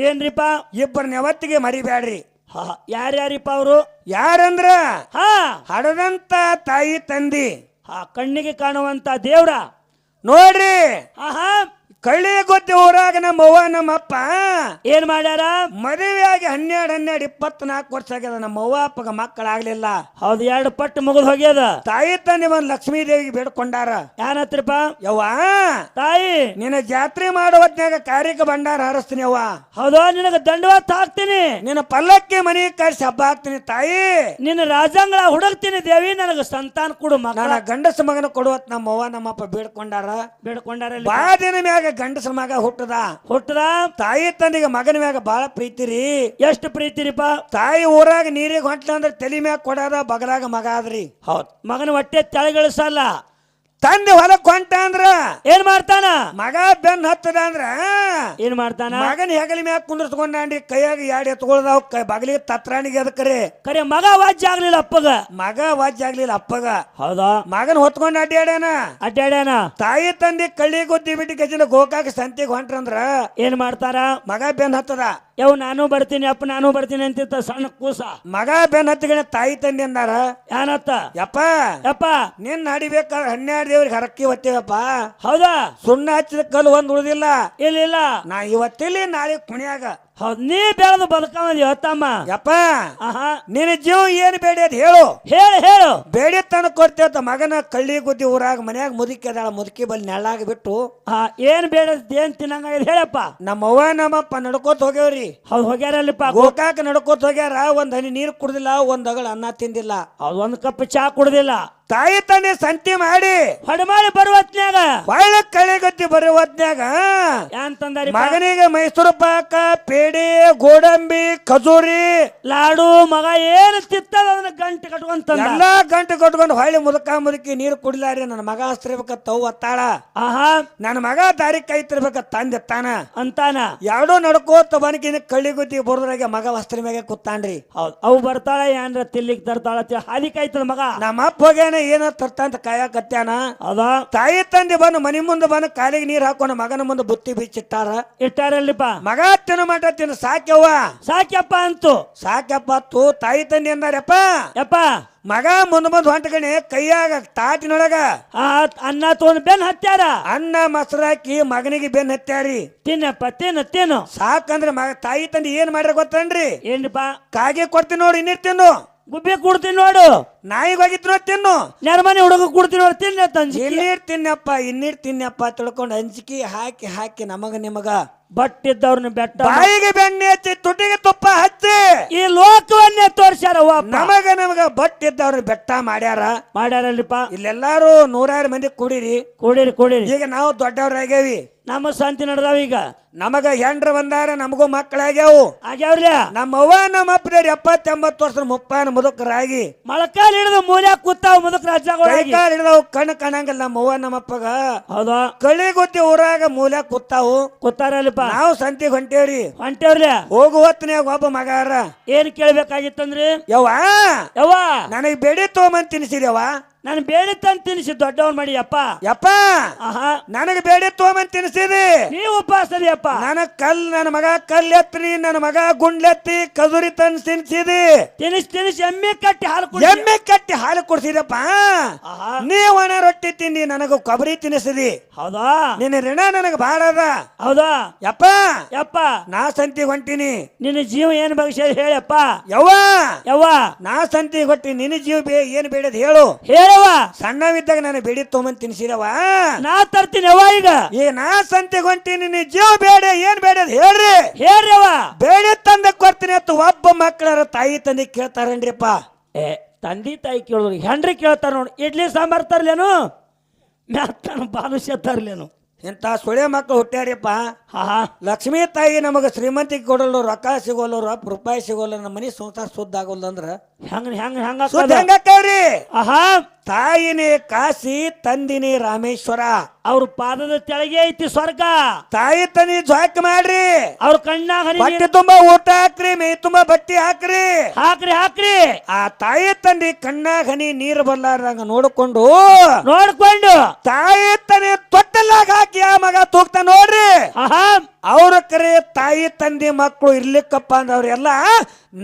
S3: ಏನ್ರಿಪ್ಪ
S1: ಇಬ್ಬರ ನೆವತ್ತಿಗೆ ಮರಿಬ್ಯಾಡ್ರಿ
S3: ಹಾ ಯಾರ್ಯಾರಿಪ್ಪ ಅವರು
S1: ಯಾರಂದ್ರ
S3: ಹಾ
S1: ಹಡದಂತ ತಾಯಿ ತಂದಿ
S3: ಹಾ ಕಣ್ಣಿಗೆ ಕಾಣುವಂತ ದೇವ್ರ
S1: ನೋಡ್ರಿ
S3: ಆಹಾ
S1: ಕಳ್ಳಿ ಗೊತ್ತಿ ಊರಾಗ ನಮ್ಮ ಅವ್ವ ನಮ್ಮಪ್ಪ
S3: ಏನ್ ಮಾಡ್ಯಾರ
S1: ಮದುವೆಯಾಗಿ 12 24 ವರ್ಷ ಆಗ್ಯದ ನಮ್ಮ ಅವ್ವ ಅಪ್ಪಗ ಮಕ್ಕಳಾಗ್ಲಿಲ್ಲ
S3: ಹೌದು 2 ಪಟ್ಟು ಮುಗಿದ್ ಹೋಗ್ಯದ
S1: ತಾಯಿ ತಂದೆ ಬಂದ್ ಲಕ್ಷ್ಮೀ ದೇವಿಗೆ ಬೇಡ್ಕೊಂಡಾರ
S3: ಏನತ್ರಪ್ಪ
S1: ಯವ್ವ
S3: ತಾಯಿ
S1: ನಿನ್ನ ಜಾತ್ರೆ ಮಾಡೋ ಹೊತ್ನ್ಯಾಗ ಕಾರ್ಯಕ್ಕೆ ಭಂಡಾರ ಹಾರಿಸ್ತೀನಿ ಅವ್ವ
S3: ಹೌದಾ ನಿನಗ ದಂಡವತ್ ಹಾಕ್ತೀನಿ
S1: ನಿನ್ನ ಪಲ್ಲಕ್ಕಿ ಮನೆ ಕರ್ಸಿ ಹಬ್ಬ ಹಾಕ್ತೀನಿ ತಾಯಿ
S3: ನಿನ್ನ ರಾಜಾಂಗಳ ಹುಡುಕ್ತೀನಿ ದೇವಿ ನನಗ ಸಂತಾನ ಕೊಡು ಮಗ
S1: ನನ್ನ ಗಂಡಸ ಮಗನ ಕೊಡುವತ್ ನಮ್ಮ ಅವ್ವ ನಮ್ಮಪ್ಪ ಬೇಡ್ಕೊಂಡಾರ ಬಾ ದಿನ ಮ್ಯಾಗ ಗಂಡಸ ಮಗ ಹುಟ್ಟದ ತಾಯಿ ತಂದೆಗೆ ಮಗನ ಮ್ಯಾಗ ಬಾಳ ಪ್ರೀತಿ ರೀ
S3: ಎಷ್ಟು ಪ್ರೀತಿ ರೀಪ
S1: ತಾಯಿ ಊರಾಗ ನೀರಿಗೆ ಹೊಂಟ್ಲ ಅಂದ್ರೆ ತಲೆ ಮ್ಯಾಗ ಕೊಡದ ಬಗಲಾಗ ಮಗ ಆದ್ರಿ
S3: ಹೌದ್ ಮಗನ ಹೊಟ್ಟೆ ತೆಳಗಿಳಿಸಲ್ಲ
S1: ತಂದೆ ಹೊಲಕ್ ಹೊಂಟ ಅಂದ್ರ
S3: ಏನ್ ಮಾಡ್ತಾನ
S1: ಮಗ ಬೆನ್ ಹತ್ತದ ಅಂದ್ರ
S3: ಏನ್ ಮಾಡ್ತಾನ
S1: ಮಗನ ಹೆಗಲಿ ಮ್ಯಾಗ ಕುಂದ್ರಸ್ಕೊಂಡಿ ಕೈಯಾಗ 2 ಎತ್ಕೊಳ್ದಾವ್ ಬಗಲಿಗೆ ತತ್ರಾಣಿಗೆ ಅದಕ್ಕರೆ
S3: ಕರೆ ಮಗ ವಾಜ್ಯ ಆಗ್ಲಿಲ್ಲ ಅಪ್ಪಗ
S1: ಮಗ ವಾಜ್ಯ ಆಗ್ಲಿಲ್ಲ ಅಪ್ಪಗ
S3: ಹೌದಾ
S1: ಮಗನ್ ಹೊತ್ಕೊಂಡ್
S3: ಅಡ್ಡಾಡ್ಯಾನ
S1: ತಾಯಿ ತಂದೆ ಕಳ್ಳಿ ಗೊತ್ತಿ ಬಿಟ್ಟು ಗಜಿನ ಗೋಕಾಕ ಸಂತಿಗೆ ಹೊಂಟ್ರಂದ್ರ
S3: ಏನ್ ಮಾಡ್ತಾರ
S1: ಮಗ ಬೆನ್ ಹತ್ತದ
S3: ಯವ್ ನಾನು ಬರ್ತೀನಿ ಅಪ್ಪ ನಾನು ಬರ್ತೀನಿ ಅಂತಿತ್ತ ಸಣ್ಣ ಕೂಸ
S1: ಮಗ ಬೆನ್ ಹತ್ತಿಗೆ ತಾಯಿ ತಂದೆ ಅಂದಾರ
S3: ಏನತ್ತ ಯಪ್ಪ
S1: ನಿನ್ ನಡಿಬೇಕಾದ್ರೆ 12 ದೇವ್ರಿಗೆ ಹರಕ್ಕಿ ಹೊತ್ತೇವಪ್ಪ
S3: ಹೌದಾ
S1: ಸುಣ್ಣ ಹಚ್ಚಿದ ಕಲ್ಲು ಒಂದ್ ಉಳಿದಿಲ್ಲ
S3: ಇಲ್ಲ
S1: ನಾ ಇವತ್ತಿಲ್ಲಿ ನಾಳೆ ಕುಣಿಯಾಗ
S3: ಹೌದ್ ನೀ ಬೆಳೆದು ಬದುಕಂದಿ ಹೊತ್ತಮ್ಮ
S1: ಯಪ್ಪ
S3: ಆಹಾ
S1: ನಿನ್ನ ಜೀವ ಏನ್ ಬೇಡಿ ಅದ್ ಹೇಳು
S3: ಹೇಳು
S1: ಬೇಡಿ ತನ ಕೊಡ್ತೇವ ಮಗನ ಕಳ್ಳಿ ಗುದ್ದಿ ಊರಾಗ ಮನ್ಯಾಗ ಮುದುಕಿ ಅದಾಳ ಮುದುಕಿ ಬಲ್ಲಿ ನೆಳ್ಳಾಗ ಬಿಟ್ಟು
S3: ಏನ್ ಬೇಡ ಏನ್ ತಿನ್ನಂಗ ಹೇಳಪ್ಪ
S1: ನಮ್ಮವ್ವ ನಮ್ಮಪ್ಪ ನಡ್ಕೋತ ಹೋಗ್ಯಾವ್ರಿ
S3: ಹೌದ್ ಹೋಗ್ಯಾರಲ್ಲಪ್ಪ
S1: ಗೋಕಾಕ ನಡ್ಕೋತ ಹೋಗ್ಯಾರ ಒಂದ್ ಹನಿ ನೀರು ಕುಡ್ದಿಲ್ಲ ಒಂದ್ ಅಗಳ ಅನ್ನ ತಿಂದಿಲ್ಲ
S3: ಹೌದ್ ಒಂದ್ ಕಪ್ ಚಾ ಕುಡ್ದಿಲ್ಲ
S1: ತಾಯಿ ತಂದೆ ಸಂತಿ ಮಾಡಿ
S3: ಹೊಡಮಾಡಿ ಬರುವತ್ನ್ಯಾಗ
S1: ಒಳ್ಳೆ ಕಳೆಗತ್ತಿ ಬರುವತ್ನ್ಯಾಗ
S3: ಅಂತಂದಾರಿ
S1: ಮಗನಿಗೆ ಮೈಸೂರು ಪಾಕ ಪೇಡೆ ಗೋಡಂಬಿ ಖಜೂರಿ
S3: ಲಾಡು ಮಗ ಏನ್ ತಿತ್ತದ ಅದನ್ನ ಗಂಟೆ ಕಟ್ಕೊಂತ
S1: ಎಲ್ಲಾ ಗಂಟೆ ಕಟ್ಕೊಂಡು ಹೊಳ್ಳಿ ಮುದುಕಿ ನೀರು ಕುಡಿಲಾರಿ ನನ್ನ ಮಗ ಹಸ್ತಿರ್ಬೇಕತ್ತ ಒತ್ತಾಳ
S3: ಆಹಾ
S1: ನನ್ನ ಮಗ ದಾರಿ ಕೈ ತಿರ್ಬೇಕ ತಂದೆ ತಾನ
S3: ಅಂತಾನ
S1: ಎರಡೂ ನಡ್ಕೋತ ಬನಕಿನ ಕಳ್ಳಿಗುದ್ದಿ ಬರೋದ್ರಾಗ ಮಗ ವಸ್ತ್ರ ಮ್ಯಾಗ ಕೂತಾನ್ರಿ
S3: ಹೌದ್ ಅವು ಬರ್ತಾಳ ಏನ್ರ ತಿಲ್ಲಿಕ್ ತರ್ತಾಳ ಹಾದಿ ಕಾಯ್ತದ ಮಗ
S1: ನಮ್ಮ ಅಪ್ಪ ಹೋಗ್ಯಾನ ಏನ ತರ್ತಂತ ಕಾಯಕತ್ಯಾನ
S3: ಹೌದಾ
S1: ತಾಯಿ ತಂದೆ ಬಂದು ಮನಿ ಮುಂದೆ ಬಂದು ಕಾಲಿಗೆ ನೀರ್ ಹಾಕೊಂಡು ಮಗನ ಮುಂದೆ ಬುತ್ತಿ
S3: ಇಟ್ಟಾರಲ್ಲಿಪ್ಪ
S1: ಮಗ ತಿನ್ನ ಮಟ ತಿನ್ನ ಸಾಕ್ಯವ್ವ
S3: ಸಾಕ್ಯಪ್ಪ ಅಂತು
S1: ಸಾಕ್ಯಪ್ಪ ತು ತಾಯಿ ತಂದೆ ಅಂದಾರಪ್ಪ
S3: ಯಪ್ಪ
S1: ಮಗ ಮುಂದ್ ಹೊಂಟಗಣೆ ಕೈಯಾಗ ತಾಟಿನೊಳಗ
S3: ಅನ್ನ ತೊಗೊಂಡ್ ಬೆನ್ ಹತ್ಯಾರ
S1: ಅನ್ನ ಮೊಸರಾಕಿ ಮಗನಿಗೆ ಬೆನ್ ಹತ್ಯಾರಿ
S3: ತಿನ್ನಪ್ಪ ತಿನ್ನು
S1: ಸಾಕಂದ್ರೆ ಮಗ ತಾಯಿ ತಂದೆ ಏನ್ ಮಾಡ್ಯಾರ ಗೊತ್ತನ್ರಿ
S3: ಏನ್ಪ
S1: ಕಾಗೆ ಕೊಡ್ತೀನಿ ನೋಡಿ ಇನ್ನೀರ್ ತಿನ್ನು
S3: ಗುಬ್ಬಿ ಕೊಡ್ತೀನಿ ನೋಡು
S1: ನಾಯಿಗೆ ಹೋಗಿತ್ತು ತಿನ್ನು
S3: ನೆರಮನೆ ಹುಡುಗ ಕೊಡ್ತೀನಿ ನೋಡಿ ತಿನ್ನ ತಂಜಿ
S1: ಇನ್ನೀರ್ ತಿನ್ನಪ್ಪ ತಿಳ್ಕೊಂಡು ಅಂಜಿಕೆ ಹಾಕಿ ಹಾಕಿ ನಮಗ ನಿಮಗ
S3: ಬಟ್ಟಿದ್ದವ್ರನ್ನ ಬೆಟ್ಟ
S1: ಬಾಯಿಗೆ ಬೆಣ್ಣೆ ಹಚ್ಚಿ ತುಟಿಗೆ ತುಪ್ಪ ಹಚ್ಚಿ
S3: ಈ ಲೋಕವನ್ನೇ ತೋರ್ಸ್ಯಾರ
S1: ನಮಗ ಬಟ್ಟಿದ್ದವ್ರ ಬೆಟ್ಟ
S3: ಮಾಡ್ಯಾರಲ್ಲಿಪ್ಪ
S1: ಇಲ್ಲೆಲ್ಲಾರು 100 ಮಂದಿ ಕೂಡಿರಿ ಈಗ ನಾವು ದೊಡ್ಡವ್ರಾಗ್ಯಾವಿ
S3: ನಮ್ಮ ಶಾಂತಿ ನಡೆದಾವ ಈಗ
S1: ನಮಗ ಹೆಂಡ್ರ ಬಂದಾರ ನಮಗೂ ಮಕ್ಕಳಾಗ್ಯಾವು
S3: ಆಗ್ಯಾವ್ರಿ
S1: ನಮ್ಮ ಅವ್ವ ನಮ್ಮ ಅಪ್ಪದೇವ್ರ 70-80 ವರ್ಷದ ಮುಪ್ಪಾನ ಮುದುಕರಾಗಿ
S3: ಮೊಳಕಾಲ್ ಹಿಡಿದು ಮೂಲ್ಯಾಗ ಕೂತಾವ ಮುದುಕ
S1: ಕೈಕಾಲ್ ಹಿಡಿದವು ಕಣ್ಣು ಕಾಣಂಗಿಲ್ಲ ನಮ್ಮ ಅವ್ವ ನಮ್ಮಪ್ಪಗ
S3: ಹೌದಾ
S1: ಕಳಿ ಗೊತ್ತಿ ಊರಾಗ ಮೂಲ್ಯಾಗ
S3: ಕೂತಾರಲ್ಲಿಪ್ಪ
S1: ನಾವು ಸಂತಿಗೆ ಹೊಂಟೇವ್ರಿ ಹೋಗು ಹೊತ್ತಿನಾಗ ಒಬ್ಬ ಮಗಾರ
S3: ಏನ್ ಕೇಳ್ಬೇಕಾಗಿತ್ತಂದ್ರಿ
S1: ಯವ್ವ ನನಗ್ ಬೇಡಿ ತಗೊಂಬಂದ್ ತಿನ್ಸಿರವ್ವ
S3: ನಾನು ಬೇಡಿ ತಂದು ತಿನ್ಸಿ ದೊಡ್ಡವನ್ ಮಾಡಿ
S1: ಯಪ್ಪ ನನಗೆ ಬೇಡಿ ತಗೊಂಬಂದ್ ತಿನ್ಸಿದಿ
S3: ನೀವು ಉಪವಾಸದಿ ಅಪ್ಪ
S1: ನನ್ನ ಮಗ ಕಲ್ ಎತ್ತಿ ನನ್ನ ಮಗ ಗುಂಡ್ಲೆತ್ತಿ ಕಜೂರಿ ತಂದು ತಿನ್ಸಿದಿ
S3: ತಿನಿಸಿ ಎಮ್ಮೆ ಕಟ್ಟಿ ಹಾಲು
S1: ಕುಡ್ಸಿದಪ್ಪ ನೀ ಒಣ ರೊಟ್ಟಿ ತಿಂದಿ ನನಗ ಕೊಬ್ಬರಿ ತಿನ್ನಿಸಿದಿ
S3: ಹೌದಾ
S1: ನಿನ್ನ ಋಣ ನನಗ ಬಾಳ ಅದ
S3: ಹೌದಾ ಯಪ್ಪ
S1: ನಾ ಸಂತಿಗೆ ಹೊಂಟಿನಿ
S3: ನಿನ್ನ ಜೀವ ಏನ್ ಬಗ್ಗೆ ಹೇಳಪ್ಪ
S1: ಯವ್ವ ನಾ ಸಂತಿಗೆ ಹೊಟ್ಟಿ ನಿನ್ನ ಜೀವ ಏನ್ ಬೇಡದ್ ಹೇಳು ಸಣ್ಣವಿದ್ದಾಗ ನಾನು ಬೇಡಿ ತೊಗೊಂಬಂದ್ ತಿನ್ಸಿರವ
S3: ನಾ ತರ್ತೀನಿ ಈಗ
S1: ನಾ ಸಂತೆಗೆ ಹೊಂಟೀನಿ ನೀ ಜೀವ ಬೇಡ ಏನ್ ಬೇಡ ಹೇಳ್ರಿ ಬೇಡಿ ತಂದ ಕೊಡ್ತೀನಿ ಅಂತ ಒಬ್ಬ ಮಕ್ಕಳರ ತಾಯಿ ತಂದೆ ಕೇಳ್ತಾರನ್ರಿಪ್ಪ
S3: ತಂದೆ ತಾಯಿ ಕೇಳಿದ್ರು ಹೆಂಡ್ರಿ ಕೇಳ್ತಾರ ನೋಡಿ ಇಡ್ಲಿ ಸಾಂಬಾರ್ ತರ್ಲೇನು ಬಾಲುಷ್ಯ ತರ್ಲೇನು
S1: ಇಂತ ಸುಳೆ ಮಕ್ಕಳು ಹುಟ್ಟ್ಯಾರಪ್ಪ ಲಕ್ಷ್ಮೀ ತಾಯಿ ನಮಗ ಶ್ರೀಮಂತಿಗೆ ಕೊಡಲ್ಲ ರೊಕ್ಕ ಸಿಗೋಲ್ಲ ರೂಪಾಯಿ ಸಿಗೋಲ್ಲ ನಮ್ಮ ಮನೆ ಸಂಸಾರ ಸುದ್ದ ಆಗೋಲ್ಲ ಅಂದ್ರ
S3: ಹೆಂಗ ಹೆಂಗ ಹೆಂಗ
S1: ಸುದ್ದಿ ಹೆಂಗಾಕವ್ರಿ
S3: ಆಹಾ
S1: ತಾಯಿನೇ ಕಾಶಿ ತಂದಿನಿ ರಾಮೇಶ್ವರ
S3: ಅವ್ರ ಪಾದದ ತೆಳಗೆ ಐತಿ ಸ್ವರ್ಗ.
S1: ತಾಯಿ ತನಿ ಜ್ವಾಕ್ ಮಾಡ್ರಿ,
S3: ಅವ್ರ ಕಣ್ಣಾಗ ಹನಿ
S1: ಬಟ್ಟೆ ತುಂಬಾ ಊಟ ಹಾಕ್ರಿ, ಮೈ ತುಂಬಾ ಬಟ್ಟೆ ಹಾಕ್ರಿ.
S3: ಹಾಕ್ರಿ ಹಾಕ್ರಿ.
S1: ಆ ತಾಯಿ ತಂದಿ ಕಣ್ಣಾಗ ಹನಿ ನೀರು ಬರ್ಲಾರ್ದಂಗ ನೋಡ್ಕೊಂಡು ತಾಯಿ ತನಿ ತೊಟ್ಟಲಾಗ ಹಾಕಿ ಆ ಮಗ ತೂಗ್ತಾ ನೋಡ್ರಿ.
S3: ಆಹಾ
S1: ಅವ್ರ ಕರೆ ತಾಯಿ ತಂದಿ ಮಕ್ಕಳು ಇರ್ಲಿಕ್ಕಪ್ಪ ಅಂದವ್ರೆಲ್ಲ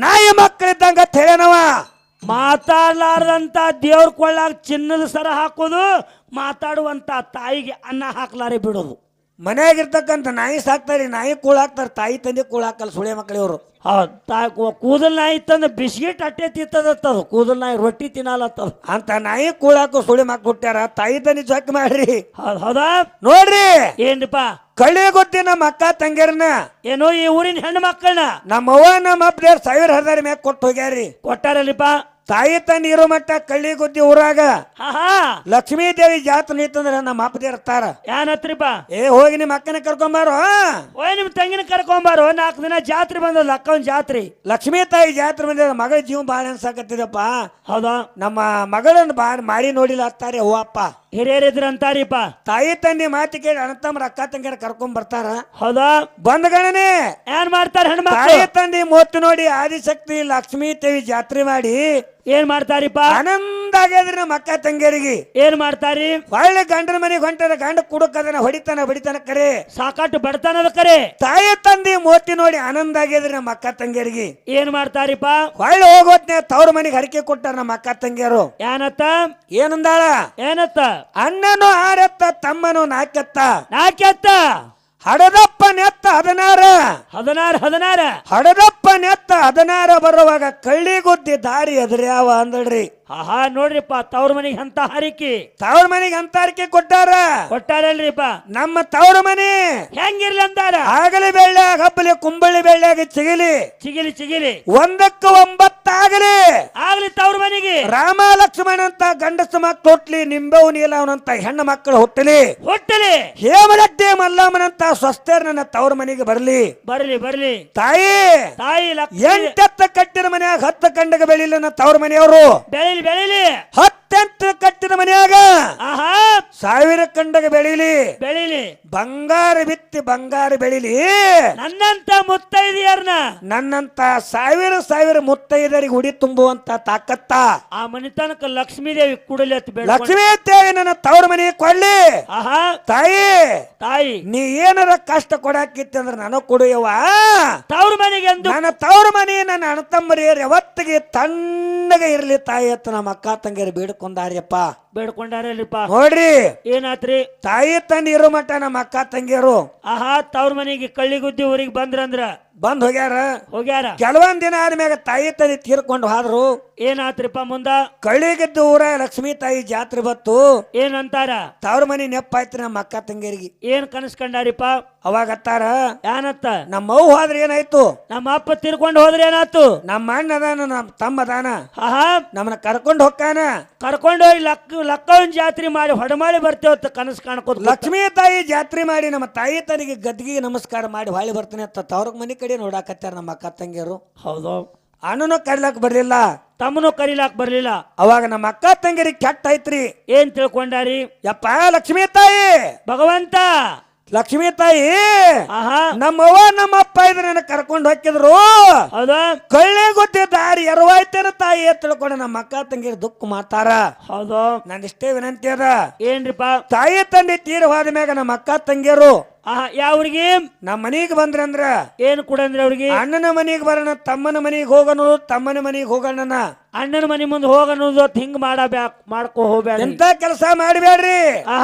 S1: ನಾಯಿ ಮಕ್ಕಳಿದ್ದಂಗ ಹೇಳನವ.
S3: ಮಾತಾಡ್ಲಾರ್ದಂತ ದೇವ್ರ ಕೊಳ್ಳಾಗ ಚಿನ್ನದ ಸರ ಹಾಕೋದು, ಮಾತಾಡುವಂತ ತಾಯಿಗೆ ಅನ್ನ ಹಾಕ್ಲಾರೆ ಬಿಡೋದು.
S1: ಮನ್ಯಾಗಿರ್ತಕ್ಕಂಥ ನಾಯಿ ಸಾಕ್ತಾರಿ, ನಾಯಿ ಕೂಳ್ ಹಾಕ್ತಾರ, ತಾಯಿ ತಂದೆ ಕೂಳ್ ಹಾಕಲ್ಲ ಸುಳೆ ಮಕ್ಕಳಿವ್ರು.
S3: ಕೂದಲ್ ನಾಯಿ ತಂದ ಬಿಸ್ಕಿಟ್ ಅಟ್ಟೆ ತಿತ್ತದತ್ತದು, ಕೂದಲ್ ನಾಯಿ ರೊಟ್ಟಿ ತಿನ್ನಲತ್ತದ
S1: ಅಂತ ನಾಯಿ ಕೂಳ್ ಹಾಕೋ ಸುಳೆ ಮಕ್ಳು ಹುಟ್ಟ್ಯಾರ. ತಾಯಿ ತಂದೆ ಜೊಕ್ ಮಾಡ್ರಿ.
S3: ಹೌದಾ
S1: ನೋಡ್ರಿ
S3: ಏನ್ರಿಪ್ಪ
S1: ಕಳ್ಳಿ ಗೊತ್ತಿ ನಮ್ಮ ಅಕ್ಕ ತಂಗ್ಯಾರನ್ನ,
S3: ಏನೋ ಈ ಊರಿನ ಹೆಣ್ಣು ಮಕ್ಕಳನ್ನ
S1: ನಮ್ಮವ್ವ ನಮ್ಮ ಅಪ್ಪ 1000 ಹದಾರಿ ಮ್ಯಾಗ ಕೊಟ್ಟು ಹೋಗ್ಯಾರಿ.
S3: ಕೊಟ್ಟಾರಲ್ಲಿಪ್ಪ
S1: ತಾಯಿ ತಂದೆ ಇರೋ ಮಟ್ಟ ಕಳ್ಳಿ ಗೊತ್ತಿ ಊರಾಗ
S3: ಆಹಾ
S1: ಲಕ್ಷ್ಮೀ ದೇವಿ ಜಾತ್ರೆ ನಿಂತಂದ್ರ ನಮ್ಮ ಅಪ್ಪದೇ ಇರ್ತಾರ.
S3: ಏನತ್ರಿಪ್ಪ
S1: ಹೋಗಿ ನಿಮ್ಮ ಅಕ್ಕನ ಕರ್ಕೊಂಬಾರೋ,
S3: ಓಯ್ ನಿಮ್ ತಂಗಿನ ಕರ್ಕೊಂಬಾರೋ, 4 ದಿನ ಜಾತ್ರೆ ಬಂದದ ಅಕ್ಕವನ್ ಜಾತ್ರೆ.
S1: ಲಕ್ಷ್ಮೀ ತಾಯಿ ಜಾತ್ರೆ ಬಂದ ಮಗಳ ಜೀವ ಬಾಳ ಅನ್ಸಾಕತ್ತಿದಪ್ಪ.
S3: ಹೌದಾ
S1: ನಮ್ಮ ಮಗಳನ್ನ ಮಾರಿ ನೋಡಿಲ್ಲ ಹತ್ತಾರೆ ಅವ್ವ ಅಪ್ಪ.
S3: ಹಿರಿಯರಿದ್ರ ಅಂತಾರಿಪ್ಪ.
S1: ತಾಯಿ ತಂದೆ ಮಾತಿ ಕೇಳಿ ಅಣ್ಣತಮ್ಮರ ಅಕ್ಕ ತಂಗಿಯರ ಕರ್ಕೊಂಡ್ ಬರ್ತಾರ.
S3: ಹೌದಾ
S1: ಬಂದ ಗಣನೆ
S3: ಏನ್ ಮಾಡ್ತಾರ ಹೆಣ್ಮಕ್ಳು?
S1: ತಾಯಿ ತಂದೆ ಮೊತ್ತು ನೋಡಿ ಆದಿಶಕ್ತಿ ಲಕ್ಷ್ಮೀ ದೇವಿ ಜಾತ್ರೆ ಮಾಡಿ
S3: ಏನ್ ಮಾಡ್ತಾರಿಪ್ಪ?
S1: ಆನಂದ ಆಗ್ಯದ್ರಿ ನಮ್ಮ ಅಕ್ಕ ತಂಗಿಯರಿಗೆ.
S3: ಏನ್ ಮಾಡ್ತಾರಿ?
S1: ಒಳ್ಳೆ ಗಂಡನ ಮನೆಗೆ ಹೊಂಟಾರ, ಗಂಡ ಕುಡುಕದನ ಹೊಡಿತಾನ ಕರೆ,
S3: ಸಾಕಟ್ಟು ಬಡತನದ ಕರೆ.
S1: ತಾಯಿ ತಂದೆ ಮೋತಿ ನೋಡಿ ಆನಂದ ಆಗ್ಯದ್ರಿ ನಮ್ಮ ಅಕ್ಕ ತಂಗಿಯರಿಗೆ.
S3: ಏನ್ ಮಾಡ್ತಾರಿಪ್ಪ?
S1: ಒಳ್ಳೆ ಹೋಗೋತ್ನೆ ತವ್ರ ಮನೆಗೆ ಹರಕೆ ಕೊಟ್ಟಾರ ನಮ್ಮ ಅಕ್ಕ ತಂಗಿಯರು.
S3: ಏನತ್ತ
S1: ಏನಂದಾಳ?
S3: ಏನತ್ತ?
S1: ಅಣ್ಣನು 6 ಎತ್ತ, ತಮ್ಮನು 4 ಎತ್ತ,
S3: ನಾಕೆತ್ತ
S1: ಹಡದಪ್ಪ ನೆತ್ತ 16,
S3: 16
S1: ಹಡದಪ್ಪ ನೆತ್ತ 16 ಬರುವಾಗ ಕಳ್ಳಿ ಗುದ್ದಿ ದಾರಿ ಎದುರ್ಯಾವ ಅಂದಳ್ರಿ.
S3: ಆಹಾ ನೋಡ್ರಿಪ್ಪ ತವ್ರ ಮನೆಗೆ ಅಂತ ಹರಿಕಿ
S1: ತವ್ರ ಮನೆಗೆ ಅಂತ ಹರಕೆ
S3: ಕೊಟ್ಟಾರಲ್ರಿಪ್ಪ.
S1: ನಮ್ಮ ತವ್ರ ಮನೆ
S3: ಹೆಂಗಿರ್ಲಿ ಅಂತಾರ?
S1: ಆಗಲಿ ಬೆಳ್ಳ್ಯಾಗ ಹಬ್ಬಲಿ, ಕುಂಬಳಿ ಬೆಳ್ಳ್ಯಾಗ ಚಿಗಿಲಿ,
S3: ಚಿಗಿಲಿ
S1: 1ಕ್ಕೆ 9
S3: ಆಗ್ಲಿ ತವ್ರ ಮನೆಗೆ.
S1: ರಾಮ ಲಕ್ಷ್ಮಣ ಅಂತ ಗಂಡಸ ಮಕ್ಕಳು ಹುಟ್ಲಿ, ನಿಂಬೆವು ನೀಲವನಂತ ಹೆಣ್ಣು ಮಕ್ಕಳು ಹುಟ್ಟಲಿ, ಹೇಮರೆಡ್ಡಿ ಮಲ್ಲಮ್ಮನಂತ ಸ್ವಸ್ಥರ್ ನನ್ನ ತವ್ರ ಮನೆಗೆ ಬರ್ಲಿ. ತಾಯಿ 8 ಎತ್ತ ಕಟ್ಟಿದ ಮನ್ಯಾಗ 10 ಕಂಡಗ ಬೆಳಿಲ್ಲ ನನ್ನ ತವ್ರ ಮನೆಯವರು.
S3: ಬೆಳಿಲಿ
S1: 10 ಕಟ್ಟಿದ ಮನ್ಯಾಗ 1000 ಕಂಡಗ ಬೆಳಿಲಿ. ಬಂಗಾರ ಬಿತ್ತಿ ಬಂಗಾರ ಬೆಳಿಲಿ.
S3: ನನ್ನಂತ ಮುತ್ತೈದೆಯರ್ನ,
S1: ನನ್ನಂತ 1000 ಮುತ್ತೈದರಿಗೆ ಹುಡಿ ತುಂಬುವಂತ ತಾಕತ್ತ
S3: ಆ ಮನಿತನಕ ಲಕ್ಷ್ಮೀ ದೇವಿ ಕೂಡಲಿ ಅಂತ ಬೇಡ.
S1: ಲಕ್ಷ್ಮೀ ದೇವಿ ನನ್ನ ತವ್ರ ಮನೆಗೆ ಕೊಳ್ಳಿ. ತಾಯಿ ನೀ ಏನಾರ ಕಷ್ಟ ಕೊಡಾಕಿತ್ತು ಅಂದ್ರೆ ನನಗ್ ಕೊಡುಯವ್ವ.
S3: ತವ್ರ ಮನೆಗೆ
S1: ನನ್ನ ತವ್ರ ಮನೆ ನನ್ನ ಅಣ್ಣ ತಮ್ಮರಿಯರು ಯಾವತ್ತಿಗೆ ತಣ್ಣಗೆ ಇರ್ಲಿ ತಾಯಿ ಅಂತ ನಮ್ಮ ಅಕ್ಕ ತಂಗಿಯರು ಬೇಡ್ಕೊಂಡಾರ್ಯಪ್ಪ.
S3: ಬೇಡ್ಕೊಂಡಾರಲ್ಲಿಪ್ಪ.
S1: ನೋಡ್ರಿ
S3: ಏನಾತ್ರಿ?
S1: ತಾಯಿ ತಂದೆ ಇರೋ ಮಟ್ಟ ನಮ್ಮ ಅಕ್ಕ ತಂಗಿಯರು
S3: ತವ್ರ ಮನೆಗೆ ಕಳ್ಳಿಗುದ್ದಿ ಊರಿಗೆ ಬಂದ್ರಂದ್ರ
S1: ಬಂದ್ ಹೋಗ್ಯಾರ. ಕೆಲವೊಂದ್ ದಿನ ಆದ್ಮ್ಯಾಗ ತಾಯಿ ತಂದೆ ತೀರ್ಕೊಂಡು ಹೋದ್ರು.
S3: ಏನಾತ್ರಿಪ್ಪ ಮುಂದ?
S1: ಕಳ್ಳಿಗಿದ್ದ ಊರ ಲಕ್ಷ್ಮೀ ತಾಯಿ ಜಾತ್ರೆ ಬತ್ತು.
S3: ಏನಂತಾರ?
S1: ತವ್ರ ಮನಿ ನೆಪ್ಪಾಯ್ತ್ರಿ ನಮ್ಮ ಅಕ್ಕ ತಂಗಿಯರಿಗೆ.
S3: ಏನ್ ಕನಸ್ಕಂಡಾರಿಪ್ಪ?
S1: ಅವಾಗ ಅತ್ತಾರ
S3: ಏನತ್ತ?
S1: ನಮ್ಮ ಅವ್ವ ಹೋದ್ರೆ ಏನಾಯ್ತು,
S3: ನಮ್ಮ ಅಪ್ಪ ತೀರ್ಕೊಂಡು ಹೋದ್ರೆ ಏನಾಯ್ತು,
S1: ನಮ್ಮ ಅಣ್ಣ ಅದಾನ, ನಮ್ಮ ತಮ್ಮ ಅದಾನ, ನಮ್ಮನ್ನ ಕರ್ಕೊಂಡು ಹೋಗ್ತಾನ.
S3: ಕರ್ಕೊಂಡು ಹೋಗಿ ಲಕ್ಕವನ್ ಜಾತ್ರೆ ಮಾಡಿ ಹೊಡಮಾಡಿ ಬರ್ತೇವತ್ತ ಕನಸು ಕಾಣ್ಕೋತ.
S1: ಲಕ್ಷ್ಮೀ ತಾಯಿ ಜಾತ್ರೆ ಮಾಡಿ ನಮ್ಮ ತಾಯಿ ತನಿಗೆ ಗದ್ದಿಗೆ ನಮಸ್ಕಾರ ಮಾಡಿ ಹೊಳಿ ಬರ್ತಾನೆ ಅಂತ ತವ್ರ ಮನಿ ಕಡೆ ನೋಡಾಕತ್ತಾರ ನಮ್ಮ ಅಕ್ಕ ತಂಗಿಯರು.
S3: ಹೌದು.
S1: ಅಣ್ಣನು ಕರಿಲಾಕ್ ಬರ್ಲಿಲ್ಲ,
S3: ತಮ್ಮನು ಕರಿಲಾಕ್ ಬರ್ಲಿಲ್ಲ.
S1: ಅವಾಗ ನಮ್ಮ ಅಕ್ಕ ತಂಗಿಯರಿಗೆ ಕೆಟ್ಟ ಐತ್ರಿ.
S3: ಏನ್ ತಿಳ್ಕೊಂಡಾರಿ?
S1: ಯಪ್ಪ ಲಕ್ಷ್ಮೀ ತಾಯಿ,
S3: ಭಗವಂತ
S1: ಲಕ್ಷ್ಮೀ ತಾಯಿ ನಮ್ಮವ್ವ ನಮ್ಮ ಅಪ್ಪ ಇದ್ರೆ ನನಗೆ ಕರ್ಕೊಂಡು ಹೋಗಿದ್ರು.
S3: ಹೌದಾ?
S1: ಕಳ್ಳೆ ಗೊತ್ತೇ ದಾರಿ ಎರವಾಯ್ತೇನ ತಾಯಿ ತಿಳ್ಕೊಂಡು ನಮ್ಮ ಅಕ್ಕ ತಂಗಿಯರು ದುಃಖ ಮಾತಾರ.
S3: ಹೌದು.
S1: ನಂದಿಷ್ಟೇ ವಿನಂತಿ ಅದ.
S3: ಏನ್ರಿಪ್ಪ?
S1: ತಾಯಿ ತಂದೆ ತೀರ ಹೋದ ಮ್ಯಾಗ ನಮ್ಮ ಅಕ್ಕ ತಂಗಿಯರು
S3: ಯಾವ್ರಿಗೆ
S1: ನಮ್ಮ ಮನಿಗೆ ಬಂದ್ರಂದ್ರ
S3: ಏನ್ ಕೊಡಂದ್ರಿ ಅವ್ರಿಗೆ?
S1: ಅಣ್ಣನ ಮನಿಗೆ ಬರೋಣ, ತಮ್ಮನ ಮನಿಗೆ ಹೋಗೋಣ, ತಮ್ಮನ ಮನಿಗೆ ಹೋಗೋಣ.
S3: ಅಣ್ಣನ ಮನಿ ಮುಂದೆ ಹೋಗೋದು ಹಿಂಗ್ ಮಾಡ್ಕೊ ಹೋಗ್ಬೇಡ,
S1: ಎಂತ ಕೆಲಸ ಮಾಡಬೇಡ್ರಿ.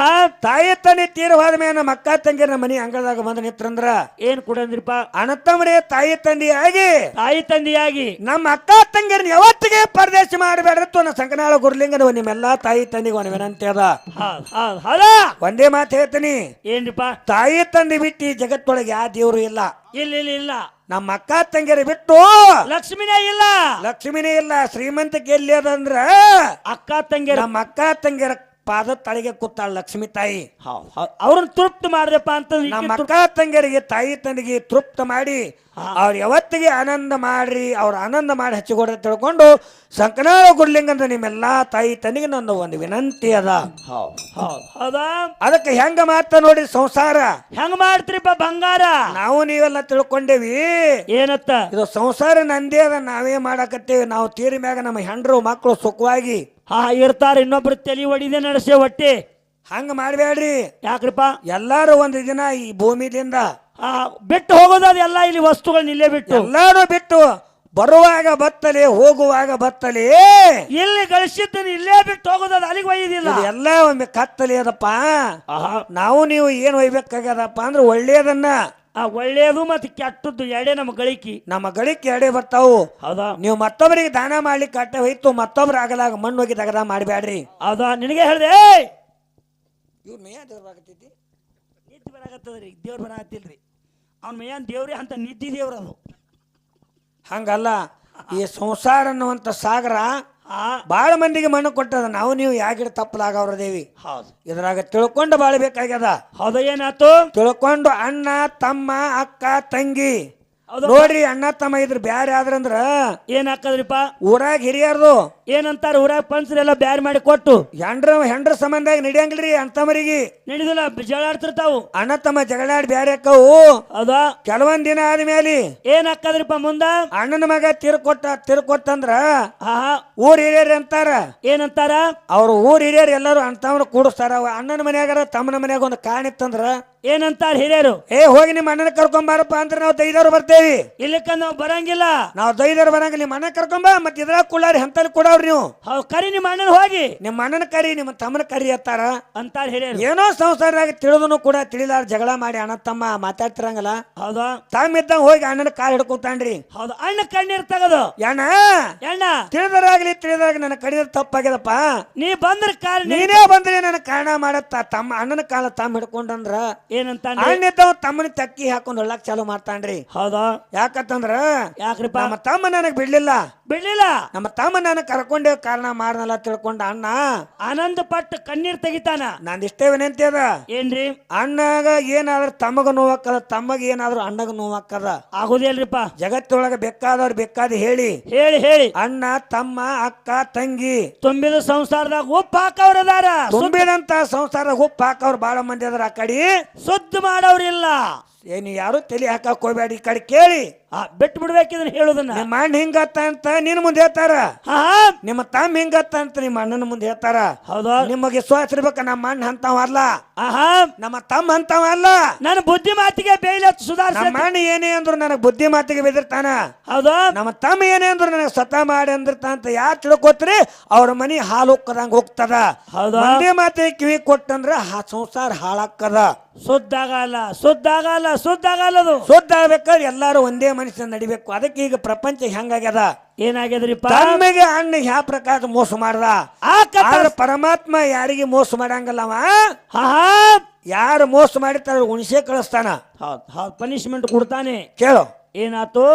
S1: ತಾಯಿ ತಂದೆ ತೀರ ಹೋದ ಮ್ಯಾಗ ನಮ್ಮ ಅಕ್ಕ ತಂಗಿಯರ ಮನಿ ಅಂಗಳದಾಗ ಬಂದ ನಿಂತ್ರಂದ್ರ
S3: ಏನ್ ಕೊಡಂದ್ರಿಪ್ಪ?
S1: ಅಣ್ಣ ತಮ್ಮರೇ ತಾಯಿ ತಂದೆಯಾಗಿ ನಮ್ಮ ಅಕ್ಕ ತಂಗಿಯರನ್ನ ಯಾವತ್ತಿಗೆ ಪರದೇಶ ಮಾಡಬೇಡ್ರಿ. ನಾ ಸಂಕನಾಳ ಗುರ್ಲಿಂಗನ ನಿಮ್ಮೆಲ್ಲಾ ತಾಯಿ ತಂದಿಗೆ ಒಂದು ವಿನಂತಿ ಅದ. ಒಂದೇ ಮಾತು ಹೇಳ್ತೀನಿ.
S3: ಏನ್ರಿಪ್ಪ? ತಾಯಿ
S1: ತಂದೆ ಬಿಟ್ಟು ಜಗತ್ತೊಳಗೆ ಯಾವ ದೇವ್ರು ಇಲ್ಲ.
S3: ಇಲ್ಲ.
S1: ನಮ್ಮ ಅಕ್ಕ ತಂಗಿಯರ ಬಿಟ್ಟು
S3: ಲಕ್ಷ್ಮಿನೇ ಇಲ್ಲ.
S1: ಶ್ರೀಮಂತಿಕೆ ಎಲ್ಲಿ ಅದಂದ್ರ
S3: ಅಕ್ಕ ತಂಗಿಯರ
S1: ನಮ್ಮ ಅಕ್ಕ ತಂಗಿಯರ ಪಾದ ತಳಿಗೆ ಕೂತಾಳ ಲಕ್ಷ್ಮಿ ತಾಯಿ.
S3: ಅವ್ರನ್ನ ತೃಪ್ತಿ ಮಾಡ್ದಪ್ಪ ಅಂತ
S1: ನಮ್ಮ ಅಕ್ಕ ತಂಗಿಯರಿಗೆ ತಾಯಿ ತಂದಿಗೆ ತೃಪ್ತ ಮಾಡಿ ಅವ್ರ ಯಾವತ್ತಿಗೆ ಆನಂದ ಮಾಡ್ರಿ, ಅವ್ರ ಆನಂದ ಮಾಡಿ ಹಚ್ಚಿಕೊಡ ತಿಳ್ಕೊಂಡು ಸಂಕನಾಳ ಗುಡ್ಲಿಂಗಂದ ನಿಮ್ಮೆಲ್ಲಾ ತಾಯಿ ತಂದಿಗೆ ನನ್ನ ಒಂದು ವಿನಂತಿ ಅದ.
S3: ಹೌದಾ?
S1: ಅದಕ್ಕೆ ಹೆಂಗ ಮಾತ ನೋಡಿ ಸಂಸಾರ
S3: ಹೆಂಗ ಮಾಡ್ತ್ರಿಪ್ಪ ಬಂಗಾರ?
S1: ನಾವು ನೀವೆಲ್ಲ ತಿಳ್ಕೊಂಡೇವಿ
S3: ಏನತ್ತ?
S1: ಇದು ಸಂಸಾರ ನಂದೇ ಅದ, ನಾವೇ ಮಾಡಾಕತ್ತೇವಿ. ನಾವು ತೀರಿ ಮ್ಯಾಗ ನಮ್ಮ ಹೆಂಡ್ರು ಮಕ್ಕಳು ಸುಖವಾಗಿ
S3: ಇರ್ತಾರ, ಇನ್ನೊಬ್ರು ತಲೆ ಒಡಿದೆ ನಡೆಸೇ ಹೊಟ್ಟೆ.
S1: ಹಂಗ ಮಾಡ್ಬೇಡ್ರಿ.
S3: ಯಾಕ್ರಿಪ್ಪ?
S1: ಎಲ್ಲಾರು ಒಂದು ದಿನ ಈ ಭೂಮಿದಿಂದ
S3: ಬಿಟ್ಟು ಹೋಗೋದು ಅದೆಲ್ಲ ಇಲ್ಲಿ ವಸ್ತುಗಳನ್ನ ಇಲ್ಲೇ ಬಿಟ್ಟು
S1: ಎಲ್ಲಾರು ಬಿಟ್ಟು ಬರುವಾಗ ಬತ್ತಲೆ ಹೋಗುವಾಗ ಬತ್ತಲೆ
S3: ಇಲ್ಲಿ ಗಳಿಸಿದ್ದನ್ನು ಇಲ್ಲೇ ಬಿಟ್ಟು ಹೋಗೋದು ಅಲ್ಲಿಗೆ ಒಯ್ಯುದಿಲ್ಲ.
S1: ಎಲ್ಲ ಒಮ್ಮೆ ಕತ್ತಲೆ ಅದಪ್ಪ. ನಾವು ನೀವು ಏನ್ ಒಯ್ಬೇಕಾಗ್ಯದಪ್ಪ ಅಂದ್ರೆ ಒಳ್ಳೇದನ್ನ,
S3: ಒಳ್ಳೇದು ಮತ್ತೆ ಕೆಟ್ಟದ್ದು ಎಡೆ ನಮ್ಮ ಗಳಿಕೆ
S1: ಎಡೆ ಬರ್ತಾವು.
S3: ಹೌದಾ?
S1: ನೀವು ಮತ್ತೊಬ್ಬರಿಗೆ ದಾನ ಮಾಡ್ಲಿಕ್ಕೆ ಅಟ್ಟ ಹೋಯ್ತು, ಮತ್ತೊಬ್ರ ಆಗಲಾಗ ಮಣ್ಣು ಹೋಗಿ ತಗದ ಮಾಡ್ಬ್ಯಾಡ್ರಿ.
S3: ಹೌದಾ? ನಿನಗೆ ಹೇಳ್ದೆ ನಿದ್ದೆ ಬರಾಕತ್ತದ್ರಿ, ದೇವ್ರು ಬರಾಕತ್ತಿಲ್ರಿ. ಅವ್ನ ಮೇಯನ್ ದೇವ್ರಿ ಅಂತ ನಿದ್ದಿ ದೇವ್ರ ಅದು.
S1: ಹಂಗಲ್ಲ, ಈ ಸಂಸಾರ ಅನ್ನುವಂತ ಸಾಗರ ಬಾಳ ಮಂದಿಗೆ ಮಣ್ಣು ಕೊಟ್ಟದ. ನಾವು ನೀವು ಯಾಗಿಡ ತಪ್ಪಲಾಗವ್ರ ದೇವಿ. ಇದ್ರಾಗ ತಿಳ್ಕೊಂಡು ಬಾಳ್ಬೇಕಾಗ್ಯದ.
S3: ಹೌದಾ? ಏನಾಯ್ತು?
S1: ತಿಳ್ಕೊಂಡು ಅಣ್ಣ ತಮ್ಮ ಅಕ್ಕ ತಂಗಿ ನೋಡ್ರಿ, ಅಣ್ಣ ತಮ್ಮ ಇದ್ರ ಬ್ಯಾರೆ ಆದ್ರಂದ್ರ
S3: ಏನ್ ಹಾಕದ್ರಿಪ್ಪ?
S1: ಊರಾಗ ಹಿರಿಯರ್ದು
S3: ಏನಂತಾರ, ಊರಾಗ ಪಂಚರೆಲ್ಲ ಬ್ಯಾರೆ ಮಾಡಿ ಕೊಟ್ಟು
S1: ಹೆಂಡ್ರ ಸಂಬಂಧಾಗ ನಡಿಯಂಗಿಲ್ರಿ. ಅಂತಮರಿಗೆ
S3: ನಡಿದಿಲ್ಲ, ಜಗಳಾಡ್ತಿರ್ತಾವು.
S1: ಅಣ್ಣ ತಮ್ಮ ಜಗಳಾಡಿ ಬ್ಯಾರೆ ಅಕ್ಕವು.
S3: ಹೌದಾ?
S1: ಕೆಲವೊಂದ್ ದಿನ ಆದ್ಮೇಲೆ
S3: ಏನ್ ಹಾಕದ್ರಿಪ್ಪ ಮುಂದ?
S1: ಅಣ್ಣನ ಮಗ ತಿರ್ಕೊಟ್ಟಂದ್ರ ಊರ್ ಹಿರಿಯರ್ ಅಂತಾರ.
S3: ಏನಂತಾರ?
S1: ಅವ್ರ ಊರ್ ಹಿರಿಯರ್ ಎಲ್ಲಾರು ಅಂತವ್ರ ಕೂಡಿಸ್ತಾರ. ಅಣ್ಣನ ಮನ್ಯಾಗಾರ ತಮ್ಮನ ಮನ್ಯಾಗ ಒಂದು ಕಾಣಿತ್ತಂದ್ರ
S3: ಏನಂತಾರ ಹಿರಿಯರು?
S1: ಹೋಗಿ ನಿಮ್ಮ ಅಣ್ಣನ ಕರ್ಕೊಂಬಾರಪ್ಪ ಅಂದ್ರೆ ನಾವು ದೈದವ್ರು ಬರ್ತೇವಿ.
S3: ಇಲ್ಲಕ್ಕ ನಾವು ಬರಂಗಿಲ್ಲ,
S1: ನಾವು ದೈದವ್ರು ಬರಂಗಿಲ್ಲ. ನಿಮ್ಮ ಅಣ್ಣ ಕರ್ಕೊಂಬ, ಮತ್ತೆ ಇದ್ರಾಗ ಕುಳ್ಳಾರಿ ಹಂತಲ್ಲಿ ಕೊಡವ್ರಿ ನೀವು.
S3: ಕರಿ ನಿಮ್ಮ ಅಣ್ಣನ ಹೋಗಿ,
S1: ನಿಮ್ಮ ಅಣ್ಣನ ಕರಿ, ನಿಮ್ಮ ತಮ್ಮನ ಕರಿ ಅತ್ತಾರ
S3: ಅಂತಾರ ಹಿರಿಯರು.
S1: ಏನೋ ಸಂಸಾರದಾಗ ತಿಳಿದನು ಕೂಡ ತಿಳಿಲಾರ ಜಗಳ ಮಾಡಿ ಅಣ್ಣ ತಮ್ಮ ಮಾತಾಡ್ತಿರಂಗಲ್ಲ.
S3: ಹೌದಾ?
S1: ತಮ್ಮ ಇದ್ದಂಗ ಹೋಗಿ ಅಣ್ಣನ ಕಾಲ್ ಹಿಡ್ಕೊತಾನ್ರಿ.
S3: ಹೌದು, ಅಣ್ಣ ಕಣ್ಣೀರ್ ತಗದು ಎಣ್ಣ
S1: ತಿಳಿದರಾಗ್ಲಿ ತಿಳಿದಾಗ ನನ್ನ ಕಡಿದ ತಪ್ಪಾಗ್ಯದಪ್ಪ,
S3: ನೀ ಬಂದ್ರ ಕಾಲ
S1: ನೀನೇ ಬಂದ್ರೆ ನನ್ನ ಕಾರಣ ಮಾಡತ್ತ. ತಮ್ಮ ಅಣ್ಣನ ಕಾಲ ತಮ್ಮ ಹಿಡ್ಕೊಂಡಂದ್ರ
S3: ಏನಂತ
S1: ಅಣ್ಣಿದ್ದವ್ ತಮ್ಮನ ತಕ್ಕಿ ಹಾಕೊಂಡ್ ಹೊಳ್ಳಾಕ್ ಚಾಲು ಮಾಡ್ತಾನ್ರಿ.
S3: ಹೌದಾ?
S1: ಯಾಕಂತಂದ್ರ
S3: ಯಾಕ್ರಿಪ್ಪ?
S1: ನಮ್ಮ ತಮ್ಮ ನನಗ್ ಬಿಡ್ಲಿಲ್ಲ, ನಮ್ಮ ತಮ್ಮ ನನಗ್ ಕರ್ಕೊಂಡೇ ಕಾರಣ ಮಾಡನಲ್ಲ ತಿಳ್ಕೊಂಡ ಅಣ್ಣ
S3: ಆನಂದ ಪಟ್ಟು ಕಣ್ಣೀರ್ ತೆಗಿತಾನ.
S1: ನಂದಿಷ್ಟೇ ವಿನಂತಿ ಅದ.
S3: ಏನ್ರಿ?
S1: ಅಣ್ಣಗ ಏನಾದ್ರೂ ತಮ್ಮಗ ನೋವಾಕ್ಕದ, ತಮ್ಮಗ ಏನಾದ್ರು ಅಣ್ಣಗ ನೋವಾಕ್ಕದ.
S3: ಆಗುದಿಲ್ರಿಪ್ಪ.
S1: ಜಗತ್ತೊಳಗ ಬೇಕಾದವ್ರು ಬೇಕಾದ ಹೇಳಿ ಅಣ್ಣ ತಮ್ಮ ಅಕ್ಕ ತಂಗಿ
S3: ತುಂಬಿದ ಸಂಸಾರದಾಗ ಉಪ್ಪು ಹಾಕವ್ರದಾರ.
S1: ತುಂಬಿದಂತ ಸಂಸಾರದಾಗ ಉಪ್ಪು ಹಾಕವ್ರು ಬಾಳ ಮಂದಿ ಅದಾರ. ಆ ಕಡೆ
S3: ಸುದ್ದಿ ಮಾಡವ್ರಿಲ್ಲ.
S1: ಏನು ಯಾರು ತಲೆ ಹಾಕಕ್ ಹೋಗ್ಬೇಡಿ. ಈ ಕಡೆ ಕೇಳಿ
S3: ಬಿಟ್ಟು ಬಿಡ್ಬೇಕಿದ್ರೆ ಹೇಳುದನ್ನ.
S1: ನಿಮ್ಮ ಅಣ್ಣ ಹಿಂಗತ್ತ ಅಂತ ನಿನ್ ಮುಂದೆ ಹೇಳ್ತಾರ, ನಿಮ್ಮ ತಮ್ಮ ಹಿಂಗತ್ತ ಅಂತ ನಿಮ್ಮ ಅಣ್ಣನ ಮುಂದೆ ಹೇಳ್ತಾರ.
S3: ಹೌದಾ?
S1: ನಿಮಗೆ ವಿಶ್ವಾಸ ಇರ್ಬೇಕ, ನಮ್ಮ ಅಣ್ಣ ಅಂತವಲ್ಲ, ನಮ್ಮ ತಮ್ಮ ಅಂತವಲ್ಲ.
S3: ನನ್ನ ಬುದ್ಧಿ ಮಾತಿಗೆ ಬೇಯ್ಲ ಸುಧಾರ.
S1: ನಮ್ಮ ಅಣ್ಣ ಏನೇ ಅಂದ್ರು ನನಗ್ ಬುದ್ಧಿ ಮಾತಿಗೆ ಬೆದಿರ್ತಾನ.
S3: ಹೌದಾ?
S1: ನಮ್ಮ ತಮ್ಮ ಏನೇ ಅಂದ್ರು ನನಗೆ ಸತ ಮಾಡಿ ಅಂದಿರ್ತಾನ ಅಂತ ಯಾರು ತಿಳ್ಕೊತ್ರಿ ಅವ್ರ ಮನಿ ಹಾಲು ಹೋಗ್ಕದಂಗ ಹೋಗ್ತದ. ಒಂದೇ ಮಾತಿಗೆ ಕಿವಿ ಕೊಟ್ಟಂದ್ರ ಸಂಸಾರ ಹಾಳಾಕ್ಕದ.
S3: ಸುದ್ದಾಗಲ್ಲ
S1: ಶುದ್ಧ ಆಗ್ಬೇಕಾದ್ರೆ ಎಲ್ಲಾರು ಒಂದೇ ಮನುಷ್ಯ ನಡಿಬೇಕು. ಅದಕ್ಕೆ ಈಗ ಪ್ರಪಂಚ ಹೆಂಗಾಗ್ಯದ,
S3: ಏನಾಗ್ಯದ್ರಿಪ್ಪ?
S1: ತಮ್ಮಿಗೆ ಅಣ್ಣ ಯಾವ ಪ್ರಕಾರ ಮೋಸ ಮಾಡ್ದ, ಆದ್ರೆ ಪರಮಾತ್ಮ ಯಾರಿಗೆ ಮೋಸ ಮಾಡಂಗಲ್ಲವ. ಯಾರು ಮೋಸ ಮಾಡಿರ್ತಾರ ಉಣಿಸೇ ಕಳಿಸ್ತಾನ.
S3: ಪನಿಷ್ಮೆಂಟ್ ಕೊಡ್ತಾನೆ.
S1: ಕೇಳು
S3: ಏನಾತು?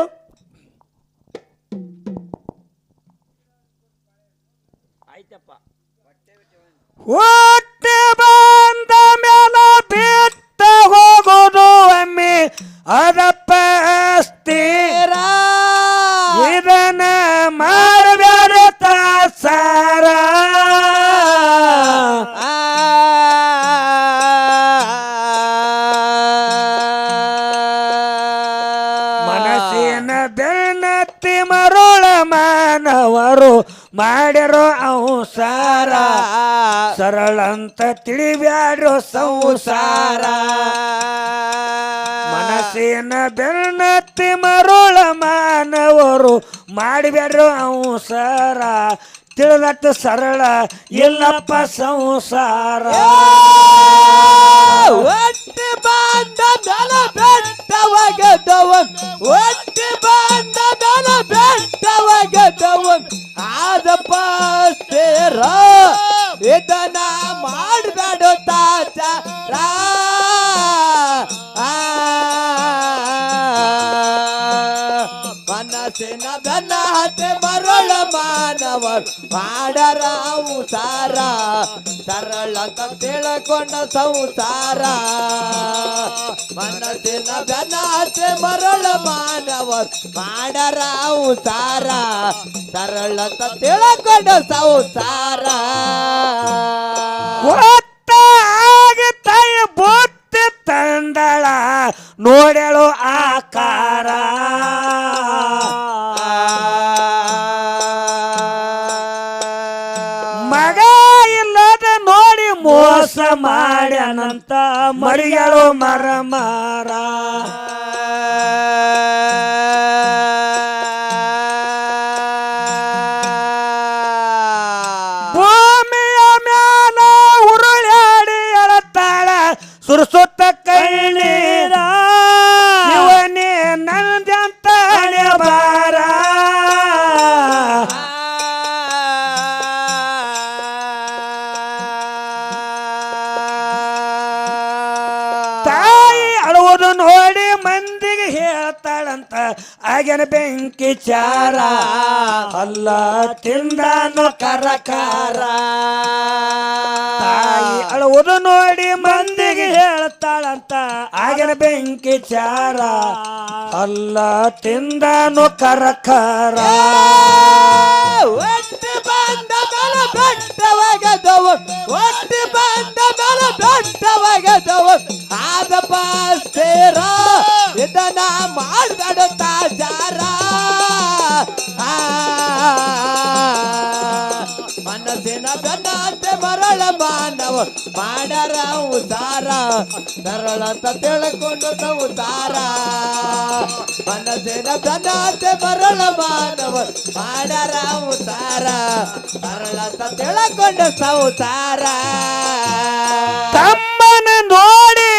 S3: ಆಯ್ತಪ್ಪ.
S1: ಹೊಟ್ಟೆ ಬಂದ ಮೇಲ ಬಿಟ್ಟ ಹೋಗೋದು ಒಮ್ಮೆ ಅದಪ್ಪ ಅಸ್ತೀರ. ಇದನ್ನ ಮಾಡಬೇಡ ತಾಸಾರ. ಮನಸ್ಸಿನ ಬೆನ್ನತ್ತಿ ಮರುಳ ಮಾನವರು ಮಾಡ್ಯಾರೋ ಅವಸಾರ. ಸರಳ ಅಂತ ತಿಳಿಬ್ಯಾಡ್ರೋ ಸಂಸಾರ. ಮನಸ್ಸಿನ ಬೆನ್ನತ್ತಿ ಮರುಳ ಮಾನವರು ಮಾಡಿಬ್ಯಾಡ್ರೋ ಅವಸಾರ. ತಿಳಿದಟ್ಟು ಸರಳ ಇಲ್ಲಪ್ಪ ಸಂಸಾರ.
S2: ಒಟ್ಟು ಬಂದ ದಲ ಬೆಟ್ಟವಾಗದವ, ಒಟ್ಟು ಬಂದ ದಲ ಬೆಟ್ಟವಾಗದವ. ಆದಪ್ಪ ಸೇರ ಇದನ್ನ ಮಾಡಬೇಡ ತಾಚಾರ. ಮನಸ್ಸಿನ ಬೆನ್ನ ಹತ್ತೆ ಮರಳ ಮಾನವರು ಮಾಡರ ಸಾರ ಸರಳ ಅಂತ ತಿಳ್ಕೊಂಡ ಸಂಸಾರ ಮನಸ್ಸಿನ ಬೆನ್ನ ಹತ್ತೆ ಮರಳ ಮಾನವರು ಮಾಡರ ಸಾರ ಸರಳ ಅಂತ ತಿಳ್ಕೊಂಡ ಸಂಸಾರ
S1: ತಾಯಿ ಬುದ್ಧಿ ತಂದಳ ನೋಡಳು ಆಕಾರ ಮಗ ಇಲ್ಲದ ನೋಡಿ ಮೋಸ ಮಾಡ್ಯಾನಂತ ಮರಿಗಳು ಮರ ಮಾರ ಭೂಮಿಯ ಮ್ಯಾಲ ಉರುಳಾಡಿ ಎಳತಾಳ ಸುರಸುತ್ತ ಕೈ ನೀರ ಇವನೇ ನಂದಂತ ಬಾರ ತಾಯಿ ಅಳುವುದು ನೋಡಿ ಮಂದಿಗೆ ಹೇಳ್ತಾಳಂತ ಆಗನ ಬೆಂಕಿ ಚಾರ ಅಲ್ಲ ತಿಂದಾನು ಕರಕಾರ ತಾಯಿ ಅಳುವುದು ನೋಡಿ ಮಂದಿಗೆ ಹೇಳ್ತಾಳಂತ ಆಗನ ಬೆಂಕಿ ಚಾರ ಅಲ್ಲ ತಿಂದಾನು ಕರಕಾರ
S2: ಒಟ್ಟು ಬಂದ ಮೇಲೆ ಬೆಟ್ಟವಾಗದವು ಒಟ್ಟು ಬಂದ ಮೇಲೆ ಬೆಟ್ಟವಾಗದವು ಆದ ಪಾಸ್ತೇರ ಇದನ್ನ ಮಾಡ್ದಡುತ್ತ ಜಾರ ಮನಸ್ಸಿನ ಬೆನ್ನಾಟೆ ಮರಳ ಮಾನವ ಮಾಡರ ಉಸಾರ ಸರಳ ಅಂತ ತಿಳ್ಕೊಂಡು ಸಂಸಾರ ಮನಸ್ಸಿನ ಬೆನ್ನಾಟೆ ಮರಳ ಮಾನವ ಮಾಡರ ಉಸಾರ ಸರಳ ಅಂತ ತಿಳ್ಕೊಂಡು ಸಂಸಾರ
S1: ತಮ್ಮನ ನೋಡಿ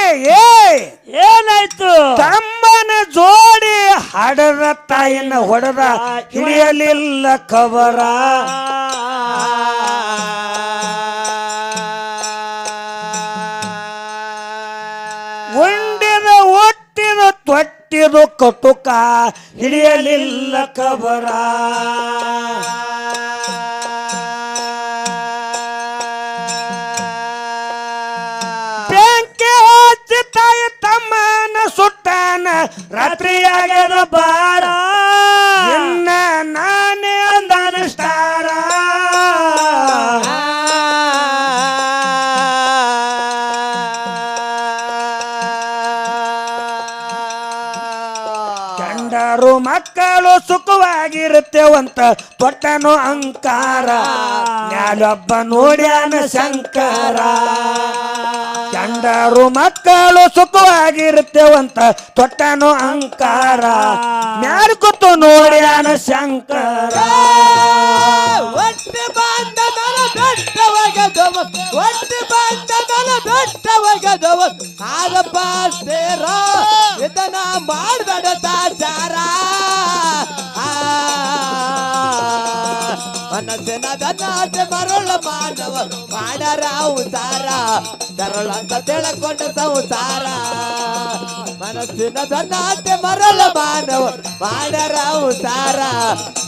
S3: ಏನಾಯ್ತು
S1: ತಮ್ಮನ ಜೋಡಿ ಹಡದ ತಾಯಿನ ಹೊಡೆದ ಹಿಡಿಯಲಿಲ್ಲ ಕಬರ ಉಂಡಿದ ಒಟ್ಟಿದ ತೊಟ್ಟಿದು ಕಟುಕ ಹಿಡಿಯಲಿಲ್ಲ ಕಬರ ಬೆಂಕಿ ಹಚ್ಚಿ ತಾಯಿ ತಮ್ಮನ ಸುಟ್ಟಾನ ರಾತ್ರಿಯಾಗದ ಬಾರ ಇನ್ನ ನಾನೇ ಅಂದಾನ ಸ್ಟಾರ ಕಂಡರು ಮಕ್ಕಳು ಸುಖವಾಗಿರುತ್ತೇವಂತ ತೊಟ್ಟನು ಅಂಕಾರ ನ್ಯಾಲೊಬ್ಬ ನೋಡ್ಯಾನ ಶಂಕರ ಕಂಡರು ಮಕ್ಕಳು ಸುಖವಾಗಿರುತ್ತೇವಂತ ತೊಟ್ಟನು ಅಂಕಾರ ಮ್ಯಾಲ ಕೂತು ನೋಡ್ಯಾನ ಶಂಕರ
S2: ಒಟ್ಟು ಬಂದ ಮೇಲೆ ಬೆಟ್ಟವಾಗದವ ಒಟ್ಟು ಬಂದ ಮೇಲೆ ಬೆಟ್ಟವಾಗದವ ಆದ ಪಾಸ್ತೇರ ಇದನ್ನ ಮಾಡ್ದಡುತ್ತ ಜಾರ ಮನಸ್ಸಿನ ಬೆನ್ನಾಟೆ ಮರಳ ಮಾನವ ಮಾಡರ ಉಸಾರ ಸರಳ ಅಂತ ತಿಳ್ಕೊಂಡ ಸಂಸಾರ ಮನಸ್ಸಿನ ಬೆನ್ನಾಟೆ ಮರಳ ಮಾನವ ಮಾಡರ ಉಸಾರ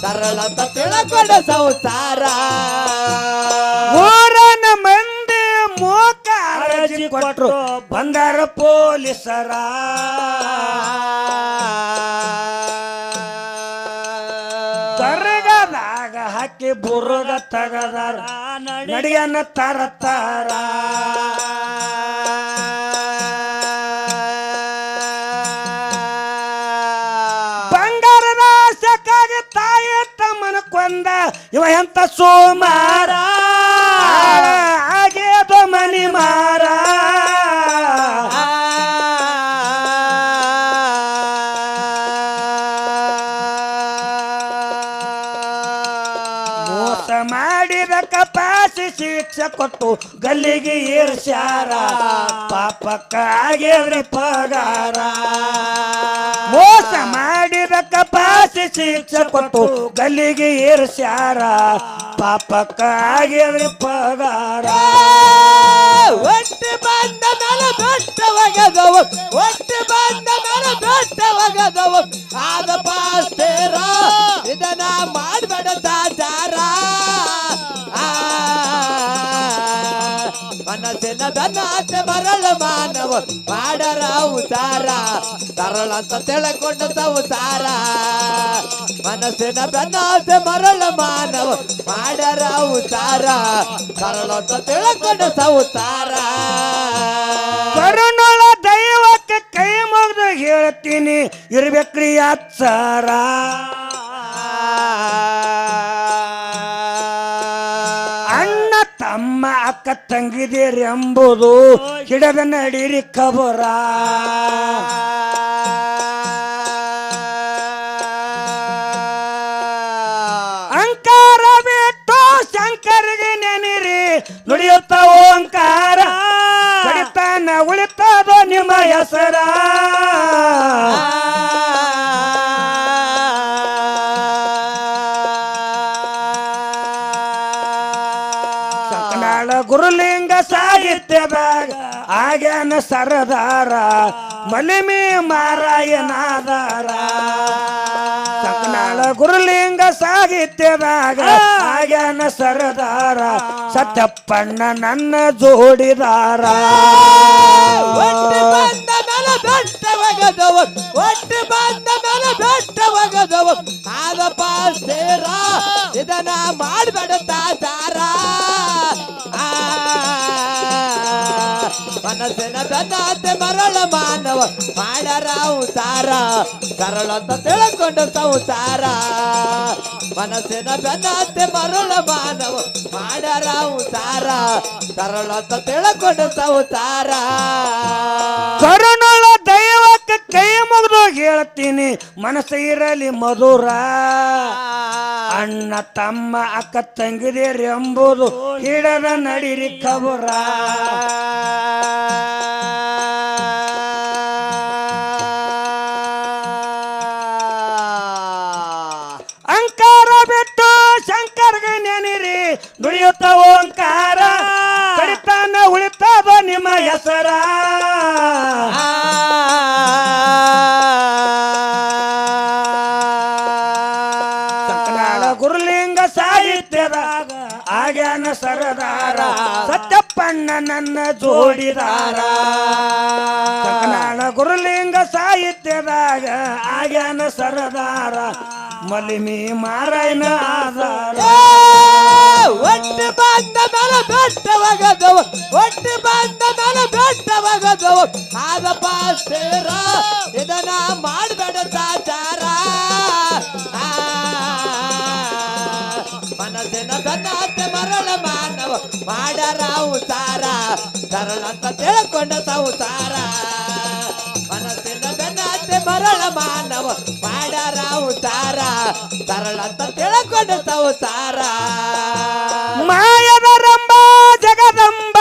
S2: ಸರಳ ಅಂತ ತಿಳ್ಕೊಂಡ ಸಂಸಾರ
S1: ಊರನ ಮಂದಿ ಮೋಕ ಅರಜಿ ಕೊಟ್ರು ಬಂದಾರ ಪೊಲೀಸರ ದರ್ಗದಾಗ ಹಾಕಿ ಬುರುಗ ತಗದಾರ ನಡಿಯನ್ನ ತರತಾರ ಬಂಗಾರದ ಆಸಕ್ಕಾಗಿ ತಾಯಿ ತಮ್ಮನ ಕೊಂದ ಇವ ಎಂತ ಸೋಮಾರ ಆಗೇದು ಮನಿ ಮಾರ ಮೋಸ ಮಾಡಿದ ಕಪಾಸಿ ಶಿಕ್ಷೆ ಕೊಟ್ಟು ಗಲ್ಲಿಗೆ ಏರ್ಸ್ಯಾರ ಪಾಪಕ್ಕ ಆಗ್ಯದ್ರಿ ಪಗಾರ ಮೋಸ ಮಾಡಿದ ಕಪಾಸಿ ಶಿಕ್ಷೆ ಕೊಟ್ಟು ಗಲ್ಲಿಗೆ ಏರ್ಸ್ಯಾರ ಪಾಪಕ್ಕ ಆಗ್ಯದ್ರಿ ಪಗಾರ
S2: ಒಟ್ಟು ಬಂದ ಮೇಲೆ ಬೆಟ್ಟವಾಗದವ ಒಟ್ಟು ಬಂದ ಮೇಲೆ ಬೆಟ್ಟವಾಗದವ ಆದ ಪಾಸ್ತೇರ ಬೆನ್ನಾತೆ ಮರಳ ಮಾನವ ಮಾಡರ ಉಸಾರ ಸರಳ ಅಂತ ತಿಳ್ಕೊಂಡ ಸಂಸಾರ ಮನಸ್ಸಿನ ಬೆನ್ನಾತೆ ಮರಳ ಮಾನವ ಮಾಡರ ಉಸಾರ ಸರಳ ಅಂತ ತಿಳ್ಕೊಂಡ ಸಂಸಾರ
S1: ಕರುಣಳ ದೈವಕ್ಕೆ ಕೈ ಮುಗ್ದು ಹೇಳ್ತೀನಿ ಇರ್ಬೇಕ್ರಿ ಅಚ್ಚಾರ ಅಣ್ಣ ತಮ್ಮ ಅಕ್ಕ ತಂಗಿದೇರಿ ಎಂಬುದು ಹಿಡದ ನಡೀರಿ ಖಬರ ಅಂಕಾರ ಬಿಟ್ಟು ಶಂಕರಿಗೆ ನೆನಿರಿ ನುಡಿಯುತ್ತ ಓಂಕಾರ ಕಡಿತಾನ ಉಳಿತದೋ ನಿಮ್ಮ ಹೆಸರ ಸಂಕನಾಳ ಗುರುಲಿಂಗ ಸಾಹಿತ್ಯದಾಗ ಆಗ್ಯಾನ ಸರದಾರ ಮಲಿಮಿ ಮಾರಾಯನಾದಾರ ಸಂಕನಾಳ ಗುರುಲಿಂಗ ಸಾಹಿತ್ಯದಾಗ ಆಗ್ಯಾನ ಸರದಾರ ಸತ್ಯಪ್ಪಣ್ಣ ನನ್ನ ಜೋಡಿದಾರ
S2: ಒಟ್ಟು ಬಂದ ಮೇಲೆ ಬೆಟ್ಟವಾಗದವ ಒಟ್ಟು ಬಂದ ಮೇಲೆ ಬೆಟ್ಟವಾಗದವ ಆದಪ್ಪ ಸೇರ ಇದನ್ನ ಮಾಡಬೇಡ ತಾರ ಮನಸ್ಸಿನ ಬೆನ್ನಾತೆ ಮರಳ ಮಾನವ ಮಾಡರ ಉಸಾರ ಸರಳ ಅಂತ ತಿಳ್ಕೊಂಡ ಸಂಸಾರ ಮನಸ್ಸಿನ ಬೆನ್ನಾತೆ ಮರಳ ಮಾನವ ಮಾಡರ ಉಸಾರ ಸರಳ ಅಂತ ತಿಳ್ಕೊಂಡ ಸಂಸಾರ
S1: ಕರುಣಳ ದೈವಕ್ಕೆ ಕೈ ಮುಗಿದು ಹೇಳ್ತೀನಿ ಮನಸ್ಸು ಇರಲಿ ಮಧುರ ಅಣ್ಣ ತಮ್ಮ ಅಕ್ಕ ತಂಗಿದೇರಿ ಎಂಬುದು ಹಿಡದ ನಡಿರಿ ಖಬರ ಅಂಕಾರ ಬಿಟ್ಟು ಶಂಕರ್ಗೆ ನೆನಿರಿ ನುಡಿಯುತ್ತ ಓಂಕಾರ ಕಡಿತಾನ ಉಳಿತದ ನಿಮ್ಮ ಹೆಸರ ಸಂಕನಾಳ ಗುರುಲಿಂಗ ಸಾಹಿತ್ಯದಾಗ ಆಗ್ಯಾನ ಸರದಾರ ಸತ್ಯಪ್ಪಣ್ಣ ನನ್ನ ಜೋಡಿದಾರ ಸಂಕನಾಳ ಗುರುಲಿಂಗ ಸಾಹಿತ್ಯದಾಗ ಆಗ್ಯಾನ ಸರದಾರ ಮಲಿಮಿ ಮಾರಾಯಣ ಆಧಾರ
S2: ಒಟ್ಟು ಬಂದ ಮೇಲೆ ಬೆಟ್ಟವಾಗದವ ಒಟ್ಟು ಬಂದ ಮೇಲೆ ಬೆಟ್ಟವಾಗದವ ಆದಪ್ಪ ಸೇರ ಇದನ್ನ ಮಾಡಬೇಡ ತಾಚಾರ ಮನಸ್ಸಿನ ಬೆನ್ನಾತೆ ಮರಳ ಮಾನವ ಮಾಡರ ಉಸಾರ ಸರಳ ಅಂತ ತಿಳ್ಕೊಂಡ ಸಂಸಾರ ಮನಸ್ಸಿನ ಬೆನ್ನಾತೆ ಮರಳ ಮಾನವ ಮಾಡರ ಉಸಾರ ಸರಳ ಅಂತ ತಿಳ್ಕೊಂಡ ಸಂಸಾರ
S1: ಮಾಯದ ರಂಬ ಜಗದಂಬ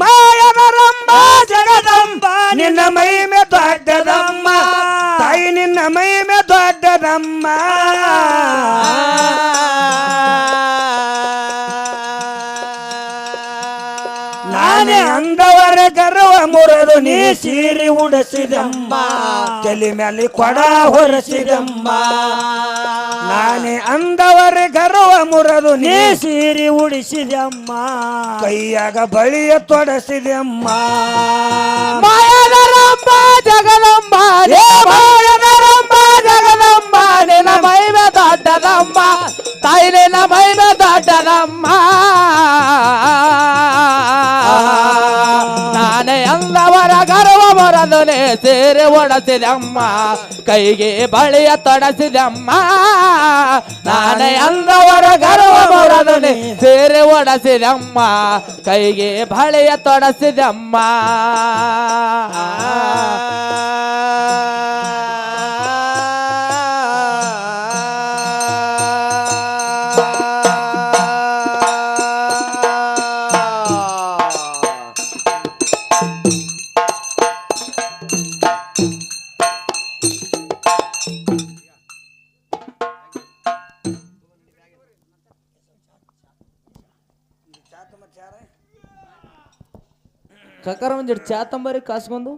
S1: ಮಾಯದ ರಂಬ ಜಗದಂಬ ನಿನ್ನ ಮಹಿಮೆ ದೊಡ್ಡದಮ್ಮ ತಾಯಿ ನಿನ್ನ ಮಹಿಮೆ ದೊಡ್ಡದಮ್ಮ ನಾನೇ ಅಂದವರ ಗರ್ವ ಮುರಿದು ನೀ ಸೀರೆ ಉಡಿಸಿದಮ್ಮ ತಲೆ ಮೇಲೆ ಕೊಡ ಹೊರಸಿದಮ್ಮ ನಾನೇ ಅಂದವರ ಗರ್ವ ಮುರಿದು ನೀ ಸೀರೆ ಉಡಿಸಿದಮ್ಮ ಕೈಯಾಗ ಬಳಿಯ ತೊಡಸಿದಮ್ಮ
S2: ಮಾಯದ ರಂಬ ಜಗದಂಬ ಮಾಯದ ರಂಬ ಜಗದಂಬ ನಿನ್ನ ಮಹಿಮೆ ದೊಡ್ಡದಮ್ಮ ತಾಯಿ ನಿನ್ನ ಮಹಿಮೆ ದೊಡ್ಡದಮ್ಮ ನಾನೇ ಅಂದವರ ಗರ್ವ ಬರದನೆ ಸೇರೆ ಒಡಸಿದಮ್ಮ ಕೈಗೆ ಬಳಿಯ ತೊಡಸಿದಮ್ಮ ನಾನೇ ಅಂದವರ ಗರ್ವ ಬರದನೆ ಸೇರೆ ಒಡಸಿದಮ್ಮ ಕೈಗೆ ಬಳಿಯ ತೊಡಸಿದಮ್ಮ ಕಕ್ಕರ ಒಂದಿಟ್ಟು ಚಾ ತಂಬರಿ ಕಾಸ್ಕೊಂಡು